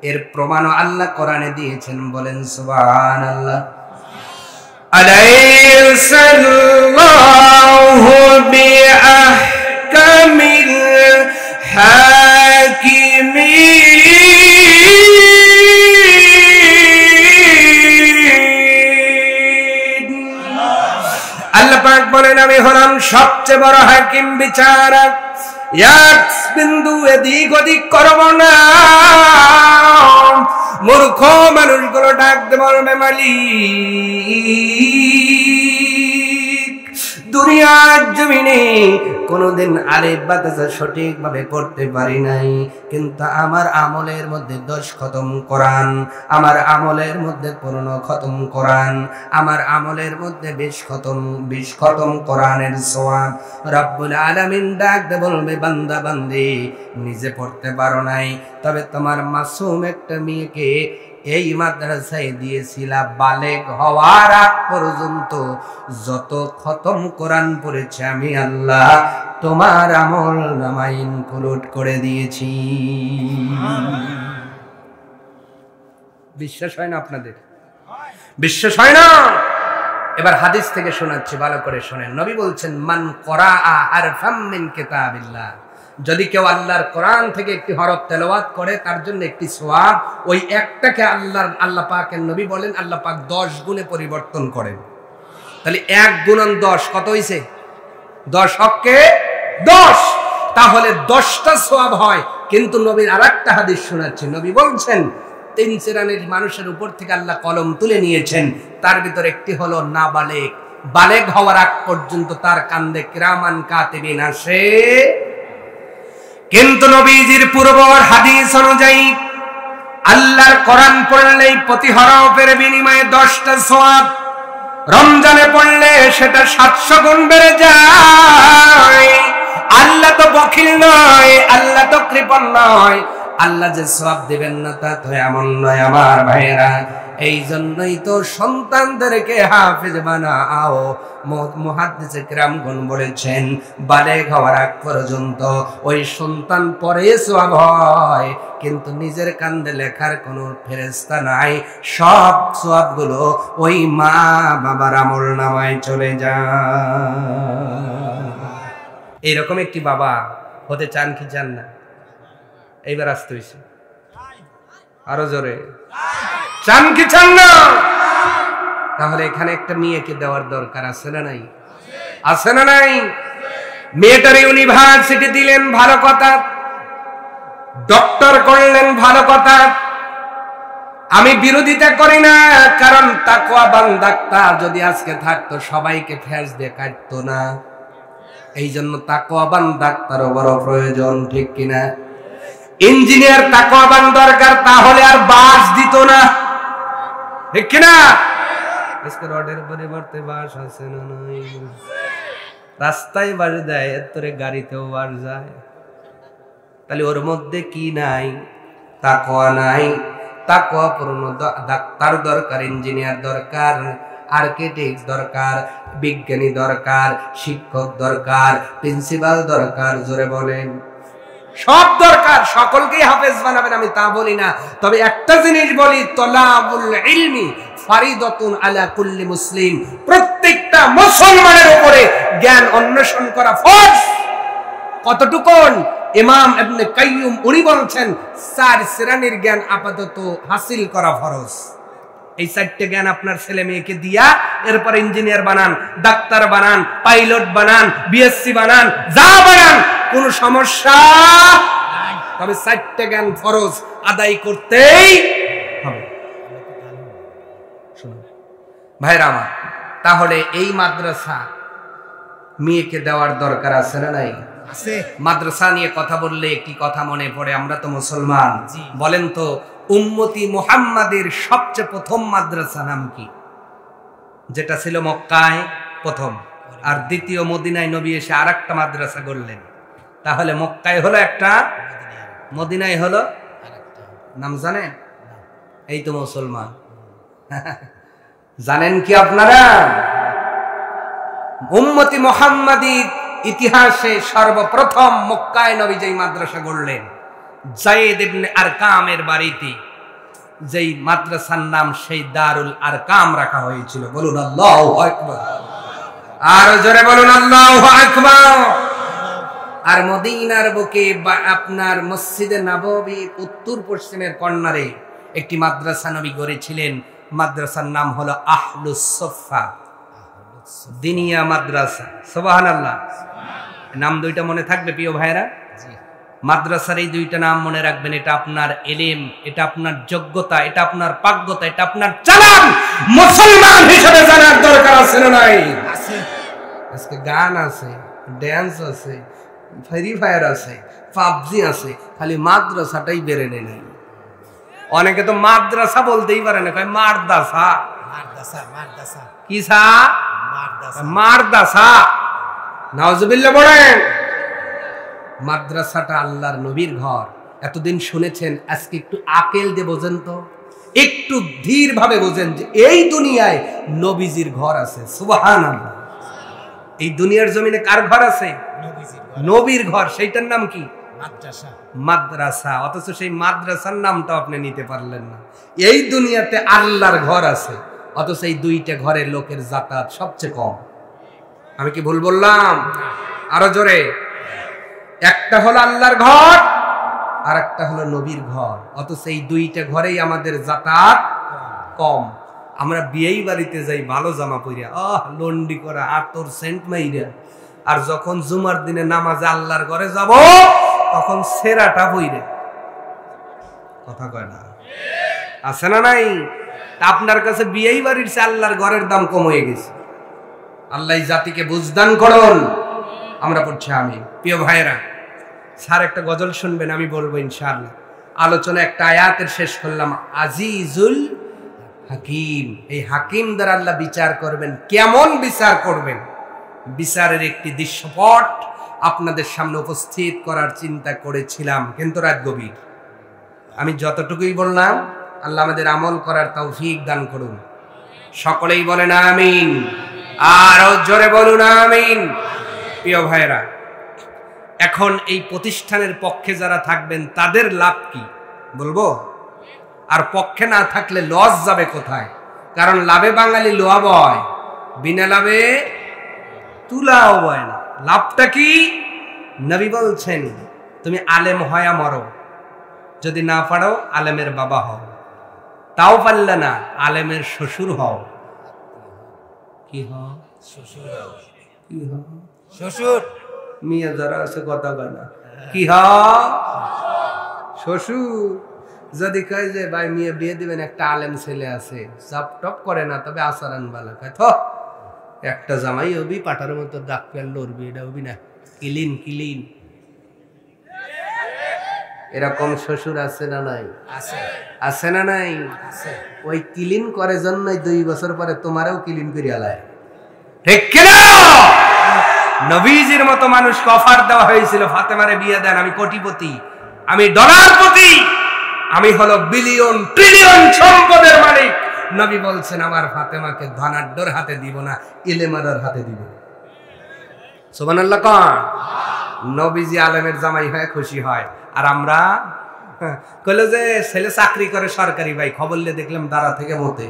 এর প্রমাণও আল্লাহ কোরআনে দিয়েছেন, বলেন সুবহানাল্লাহ। আলাইহিসসালাহু বিআহকামিল হাকিমিন। আল্লাহ পাক বলেন আমি হলাম সবচেয়ে বড় হাকিম, বিচারক। এক বিন্দু এদিক ওদিক করব না। মূর্খ মানুষগুলো ডাকতে বলবে মালিক, দুনিয়ার জমিনে কোনদিন আলিফ বা তা সঠিকভাবে পড়তে পারি নাই, কিন্তু আমার আমলের মধ্যে 10 খতম কোরআন, আমার আমলের মধ্যে 15 খতম কোরআন, আমার আমলের মধ্যে 20 খতম কোরআনের সওয়াব। রব্বুল আলামিন ডাকতে বলবে বান্দা বান্দি, নিজে পড়তে পারো নাই, তবে তোমার মাসুম একটা মেয়েকে এই মাদ্রাসায় দিয়েছিলা, বালেগ হওয়ার আগ পর্যন্ত যত খতম কোরআন পড়েছে আমি আল্লাহ তোমার আমল নামায় ইনক্লুড করে দিয়েছি। বিশ্বাস হয় না আপনাদের? বিশ্বাস হয় না? এবার হাদিস থেকে শোনাচ্ছি, ভালো করে শোনেন। নবী বলছেন মান করাআ হারফাম মিন কিতাবিল্লাহ, যদি কেউ আল্লাহর কোরআন থেকে একটি হরফ তেলাওয়াত করে তার জন্য একটি সওয়াব, ওই একটাকে আল্লাহ পাকের নবী বলেন আল্লাহ পাক 10 গুণে পরিবর্তন করেন। তাহলে 1 গুণন 10 কত হইছে? 10 হককে 10, তাহলে 10টা সওয়াব হয়। কিন্তু নবীর আরেকটা হাদিস শোনাচ্ছি, নবী বলছেন 3 শ্রেণীর মানুষের উপর থেকে আল্লাহ কলম তুলে নিয়েছেন, তার ভিতর একটি হলো নাবালেগ। বালেগ হওয়ার আগ পর্যন্ত তার কান্দে কিরামান কাতিবিন আসে। কিন্তু নবীজির পূর্বর হাদিস অনুযায়ী আল্লাহর কোরআন পড়লেই প্রতি হরফের বিনিময়ে 10টা সওয়াব, রমজানে পড়লে সেটা 700 গুণ বেড়ে যায়। আল্লাহ তো বখিল নয়, আল্লাহ তো কৃপণ নয়, আল্লাহ যে সওয়াব দিবেন না তা তো এমন নয় আমার ভাইয়েরা। এই জন্যই তো সন্তানদেরকে হাফেজ বানাও। মুহাদ্দিসে কিরামগণ বলেছেন বালেগ হওয়ার আগ পর্যন্ত ওই সন্তান পরে সওয়াব হয়, কিন্তু নিজের কান্দে লেখার কোনো ফেরেশতা নাই, সব সওয়াবগুলো ওই মা বাবার আমলনামায় চলে যায়। এইরকম একটি বাবা হতে চান কি চান না? এইবার আসতে হইছে আরো জোরে, চান কি চান না? তাহলে এখানে একটা মেয়েকে দেওয়ার দরকার আছে না নাই? আছে না নাই? মেয়েটার ইউনিভার্সিটি দিলেন, ভালো কথা। ডক্টর করলেন, ভালো কথা। আমি বিরোধিতা করি না, কারণ তাকওয়াবান ডাক্তার যদি আজকে থাকতো সবাইকে ফ্যাস দিয়ে কাটতো না। এই জন্য তাকওয়াবান ডাক্তারও বড় প্রয়োজন, ঠিক কিনা? ইঞ্জিনিয়ার তাকওয়াবান দরকার, তাহলে আর বাস দিত না, ঠিক কিনা? আজকে রডের পরিবর্তে বাস আছে না নাই? রাস্তায় বাস দেয়, এতরে গাড়িতেও বাস যায়। তাহলে ওর মধ্যে কি নাই? তাকওয়া নাই। তাকওয়া পূর্ণ ডাক্তার দরকার, ইঞ্জিনিয়ার দরকার, আর্কিটেক্ট দরকার, বিজ্ঞানী দরকার, শিক্ষক দরকার, প্রিন্সিপাল দরকার। জোরে বলেন, সব দরকার। সকলকেই হাফেজ বানাবেন আমি তা বলি না, তবে একটা জিনিস বলি, তলাবুল ইলমি ফারিদাতুন আলা কুল্লি মুসলিম। প্রত্যেকটা মুসলমানের উপরে জ্ঞান অন্বেষণ করা ফরজ। কতটুকুন? ইমাম ইবনে কাইয়ুম উনি বলছেন 4 শ্রেণীর জ্ঞান আপাতত হাসিল করা ফরজ। এই 4টে জ্ঞান আপনার ছেলে মেয়েকে দিয়া এরপর ইঞ্জিনিয়ার বানান, ডাক্তার বানান, পাইলট বানান, বিএসসি বানান, যা বানান, কোন সমস্যা নাই। তবে 4টে জ্ঞান ফরজ আদায় করতেই হবে। শুনুন ভাইরা আমার, তাহলে এই মাদ্রাসা মেয়েকে দেওয়ার দরকার আছে না নাই? আছে। মাদ্রাসা নিয়ে কথা বললে একটি কথা মনে পড়ে, আমরা তো মুসলমান। বলেন তো, উম্মতি মুহাম্মাদের সবচেয়ে প্রথম মাদ্রাসা নাম কি? যেটা ছিল মক্কায় প্রথম, আর দ্বিতীয় মদিনায় নবী এসে আরেকটা মাদ্রাসা গড়লেন। তাহলে মক্কায় হলো একটা, মদিনায় হলো আরেকটা। নাম জানেন? এই তো মুসলমান। জানেন কি আপনারা? উম্মতি মুহাম্মাদির ইতিহাসে সর্বপ্রথম মক্কায় নবী যেই মাদ্রাসা গড়লেন, যায়েদ ইবনে আরকামের বাড়িতে যেই মাদ্রাসার নাম সেই দারুল আরকাম রাখা হয়েছিল। বলুন আল্লাহু আকবার। আর জোরে বলুন আল্লাহু আকবার। আর মদিনার বুকে আপনার মসজিদে নববীর উত্তর পশ্চিমের কর্নারে একটি মাদ্রাসা নবী গড়েছিলেন। মাদ্রাসার নাম হলো আহলুস সুফফা দিনিয়া মাদ্রাসা। সুবহানাল্লাহ। নাম দুইটা মনে থাকবে প্রিয় ভাইরা। মাদ্রাসার এই দুইটা নাম মনে রাখবেন। এটা আপনার ইলম, এটা আপনার যোগ্যতা, এটা আপনার পাগ্যতা, এটা আপনার চালান মুসলমান হিসেবে জানার দরকার আছে না নাই? আছে। আজকে গান আছে, ড্যান্স আছে, ফ্রি ফায়ার আছে, পাবজি আছে, খালি মাদ্রাসাটাই বেড়ে নেই। অনেকে তো মাদ্রাসা বলতেই পারে না, কয় মারদাসা। মারদাসা, মারদাসা কি সা? মারদাসা, মারদাসা। নাউজুবিল্লাহ বলেন। মাদ্রাসাটা আল্লাহর নবীর ঘর। এতদিন শুনেছেন, আজকে একটু আকেল দিয়ে বোঝেন তো, একটু ধীর ভাবে বোঝেন যে এই দুনিয়ায় নবীজির ঘর আছে। সুবহানাল্লাহ। এই দুনিয়ার জমিনে কার ঘর আছে? নবীর ঘর। সেইটার নাম কি? মাদ্রাসা। মাদ্রাসা। অথচ সেই মাদ্রাসার নামটা আপনি নিতে পারলেন না। এই দুনিয়াতে আল্লাহর ঘর আছে, অথচ এই দুইটা ঘরের লোকের যাতায়াত সবচেয়ে কম। আমি কি ভুল বললাম? আরো জোরে। একটা হলো আল্লাহর ঘর আর একটা হলো নবীর ঘর, অথচ এই দুইটা ঘরেই আমাদের যাতায়াত কম। আমরা বিয়েই বাড়িতে যাই ভালো জামা পরে, লন্ডি করা আতর সেন্ট মাইরা, আর যখন জুমার দিনে নামাজে আল্লাহর ঘরে যাব তখন সেরাটা বইরে। কথা কয় না, আছে না নাই? আপনার কাছে বিয়েই বাড়ির চেয়ে আল্লাহর ঘরের দাম কম হয়ে গেছে। আল্লাহ জাতিকে বুঝদান করুন। আমরা পড়ছি আমি। প্রিয় ভাইয়েরা, স্যার একটা গজল শুনবেন, আমি বলবো ইনশাআল্লাহ। আলোচনা একটা আয়াতের শেষ করলাম, আজিজুল হাকিম। এই হাকিম দ্বারা আল্লাহ বিচার করবেন। কেমন বিচার করবেন? বিচারের একটি দৃশ্যপট আপনাদের সামনে উপস্থিত করার চিন্তা করেছিলাম, কিন্তু রাত গভীর। আমি যতটুকুই বললাম, আল্লাহ আমাদের আমল করার তৌফিক দান করুন। সকলেই বলেন আমিন, আরো জোরে বলুন আমিন। প্রিয় ভাইরা, এখন এই প্রতিষ্ঠানের পক্ষে যারা থাকবেন তাদের লাভ কি বলবো, আর পক্ষে না থাকলে লস যাবে কোথায়? কারণ লাভে বাঙালি লোয়া বয়, বিনা লাভে তুলাও বয় না। লাভটা কি? নবী বলছেন, তুমি আলেম হয়া মরো, যদি না পারো আলেমের বাবা হও, তাও পারলে না আলেমের শ্বশুর হও। কি হও? কি হও? শ্বশুর। মিয়া যারা আছে কথা কয় না, কি হও? শ্বশুর। যদি কয় যে ভাই মিয়া বিয়ে দিবেন, একটা আলেম ছেলে আছে, চাপ টপ করে না, তবে আচরণ ভালো, কয় থ একটা জামাই হবি, পাটার মতো দাগ পেল লড়বি, এটা হবি না, কিলিন কিলিন। এরকম শ্বশুর আছে না নাই? আছে না নাই? ওই কিলিন করে জন্যই 2 বছর পরে তোমারও কিলিন করিয়া লায়, ঠিক কিনা? নবীজির মতো মানুষকে অফার দেওয়া হয়েছিল, ফাতেমারে বিয়ে দেন, আমি কোটিপতি, আমি ডলারপতি, আমি হলো বিলিয়ন ট্রিলিয়ন সম্পদের মালিক। নবী বলছেন, আমার ফাতেমাকে ধনাঢ্যর হাতে দিব না, ইলেমাদার হাতে দিব। সুবহানাল্লাহ কোন? নবীজি আলেমের জামাই হয়ে খুশি হয়, আর আমরা কইলো যে ছেলে চাকরি করে সরকারি, ভাই খবর নিয়ে দেখলাম দাঁড়া থেকে মতে।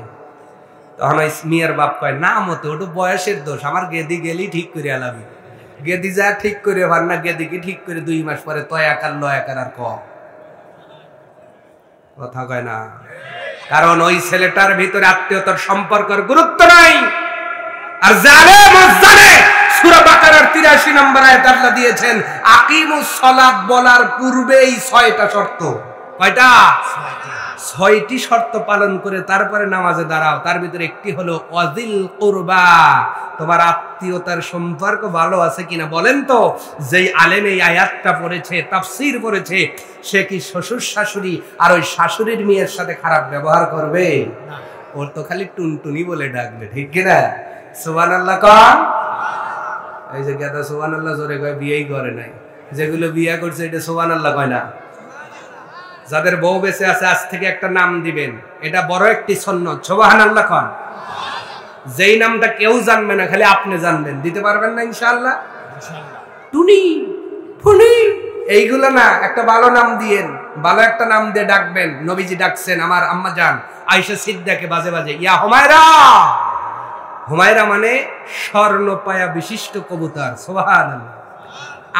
তখন ওই মিয়ার বাপ কয়, না মতে ওটা বয়সের দোষ, আমার গেদি গেলি ঠিক করে আলাবি, গেদি যা ঠিক করে ভার না, গেদি কি ঠিক করে 2 মাস পরে তয়াকার লয়াকার আর কথা কয় না। কারণ ওই ছেলেটার ভিতরে আত্মীয়তার সম্পর্কের গুরুত্ব নাই। আর জালেম জানে, সূরা বাকারার 83 নম্বর আয়াত আল্লাহ দিয়েছেন, আকিমুস সালাত বলার পূর্বেই 6টা শর্ত। কয়টা? 6টি শর্ত পালন করে তারপরে নামাজে দাঁড়াও। তার ভিতরে একটি হলো ওয়াজিল কুরবা, তোমার আত্মীয়তার সম্পর্ক ভালো আছে কিনা বলেন তো। যেই আলেম এই আয়াতটা পড়েছে, তাফসীর পড়েছে, সে কি শ্বশুর শাশুড়ি আর ওই শাশুড়ির মেয়ের সাথে খারাপ ব্যবহার করবে? না, ওর তো খালি টুনটুনি বলে ডাকবে, ঠিক কিনা? সুবহানাল্লাহ কোন? এই যে গাদা সুবহানাল্লাহ জোরে কয়, বিয়েই করে নাই। যেগুলো বিয়ে করছে এটা সুবহানাল্লাহ কয় না। যাদের বউ বেঁচে আছে, আজ থেকে একটা নাম দিবেন, এটা বড় একটি সুন্নাত। সুবহানাল্লাহ কোন? যেই নামটা কেউ জানবে না, খালি আপনি জানবেন, দিতে পারবেন না ইনশাআল্লাহ? টুনি ফুনি এইগুলো না, একটা ভালো নাম দিয়েন, ভালো একটা নাম দিয়ে ডাকবেন। নবীজি ডাকছেন আমার আম্মা জান আয়েশা সিদ্দিকাকে বাজে বাজে, ইয়া হুমায়রা। হুমায়রা মানে স্বর্ণ পায়া বিশিষ্ট কবুতর। সুবহানাল্লাহ।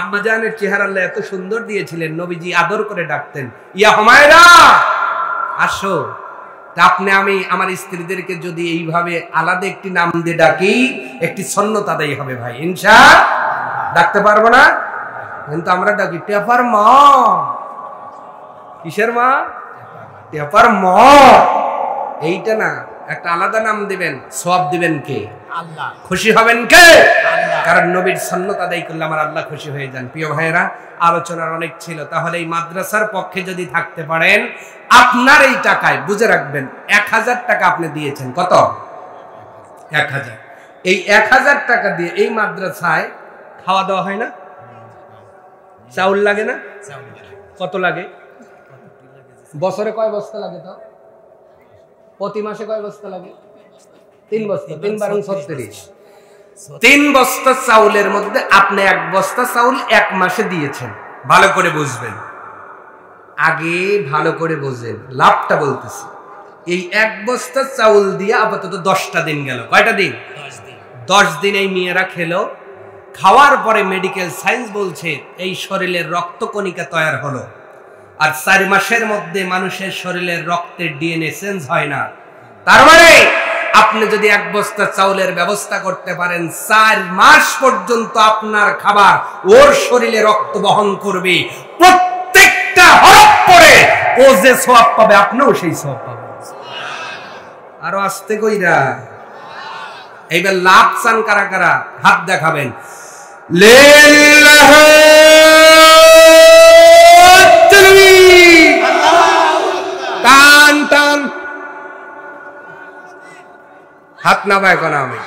আম্মা জানের চেহারা আল্লাহ এত সুন্দর দিয়েছিলেন, নবীজি আদর করে ডাকতেন, ইয়া হুমায়রা আসো। তা আপনি আমি আমার স্ত্রীদেরকে যদি এইভাবে আলাদা একটি নাম দিয়ে ডাকি, একটি সুন্নাত আদায় হবে ভাই, ইনশাআল্লাহ। ডাকতে পারবো না? কিন্তু আমরা ডাকি টেপার মা। কিসের মা? টেপার মা। এইটা না, একটা আলাদা নাম দিবেন, সওয়াব দিবেন কে? আল্লাহ। খুশি হবেন কে? আল্লাহ। কারণ নবীর সুন্নাত আদায় করলে আমার আল্লাহ খুশি হয়ে যান। প্রিয় ভাইয়েরা, আলোচনার অনেক ছিল, তাহলে এই মাদ্রাসার পক্ষে যদি থাকতে পারেন, আপনার এই টাকায় বুঝে রাখবেন 1000 টাকা আপনি দিয়েছেন। কত? 1000। এই 1000 টাকা দিয়ে এই মাদ্রাসায় খাওয়া দাওয়া হয় না? চাউল লাগে না? কত লাগে? বছরে কয় বস্তা লাগে? তো প্রতি মাসে কয় বস্তা লাগে? 3 বস্তা। 3 × 36। 3 বস্তা চাউলের মধ্যে আপনি 1 বস্তা চাউল 1 মাসে দিয়েছেন। ভালো করে বুঝবেন, আগে ভালো করে বোঝেন, লাভটা বলতেছি। এই 1 বস্তা চাউল দিয়ে আপাতত 10টা দিন গেল। কয়টা দিন? 10 দিন। 10 দিন এই মেয়েরা খেলো, খাওয়ার পরে মেডিকেল সায়েন্স বলছে এই শরীরের রক্তকণিকা তৈরি হলো, আর 4 মাসের মধ্যে মানুষের শরীরের রক্তের ডিএনএ চেঞ্জ হয় না। তার মানে আপনি যদি 1 বস্তা চাউলের ব্যবস্থা করতে পারেন, 4 মাস পর্যন্ত আপনার খাবার ওর শরীরে রক্ত বহন করবে, প্রত্যেকটা হরফ পরে ও যে সওয়াব পাবে আপনিও সেই সওয়াব পাবেন। আরো আস্তে কইরা এইবার লাভ চান কারা কারা হাত দেখাবেন। লিল্লাহি টান টান হাত নামায় কোন আমি।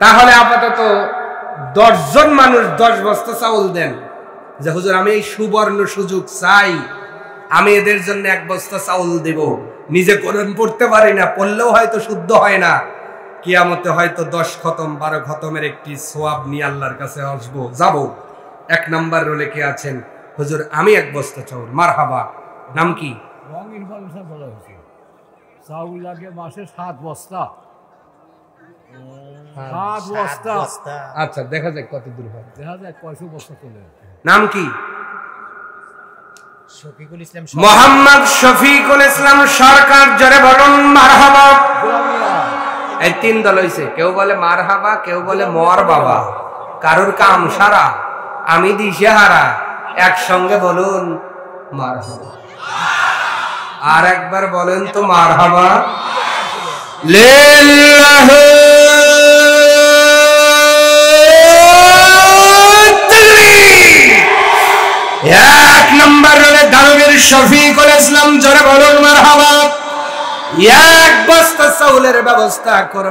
তাহলে আপাতত 10 জন মানুষ 10 বস্তা চাউল দেন, যে হুজুর আমি এই সুবর্ণ সুযোগ চাই, আমি এদের জন্য 1 বস্তা চাউল দেব। নিজে কোরআন পড়তে পারি না, পড়লেও হয়তো শুদ্ধ হয় না, কিয়ামতে হয়তো 10 খতম 12 খতমের একটি সওয়াব নিয়ে আল্লাহর কাছে আসবো, যাব। 1 নাম্বার রোলে কে আছেন? হুজুর আমি 1 বস্তা চাউল। মারহাবা। নাম কি? রং ইনফরমেশন বলা হয়েছে, চাউল লাগে মাসে 7 বস্তা। 7 বস্তা। আচ্ছা দেখা যাক কত দূর হয়, দেখা যায় 500 বস্তা চলে। নাম কি? শফিকুল ইসলাম। মোহাম্মদ শফিকুল ইসলাম সরকার। জোরে বলুন মারহাবা। এই 3 দল হইছে, কেউ বলে মারহাবা, কেউ বলে মর বাবা, কারোর কাম সারা, আমি দিশেহারা। একসঙ্গে বলুন মারহাবা। আর একবার বলেন তো মারহাবা। লিল্লাহি তাকবীর। 1 নম্বর রোলে দারুল শফিকুল ইসলাম। জোরে বলুন মারহাবা। 1 বস্তা চাউলের ব্যবস্থা করুন।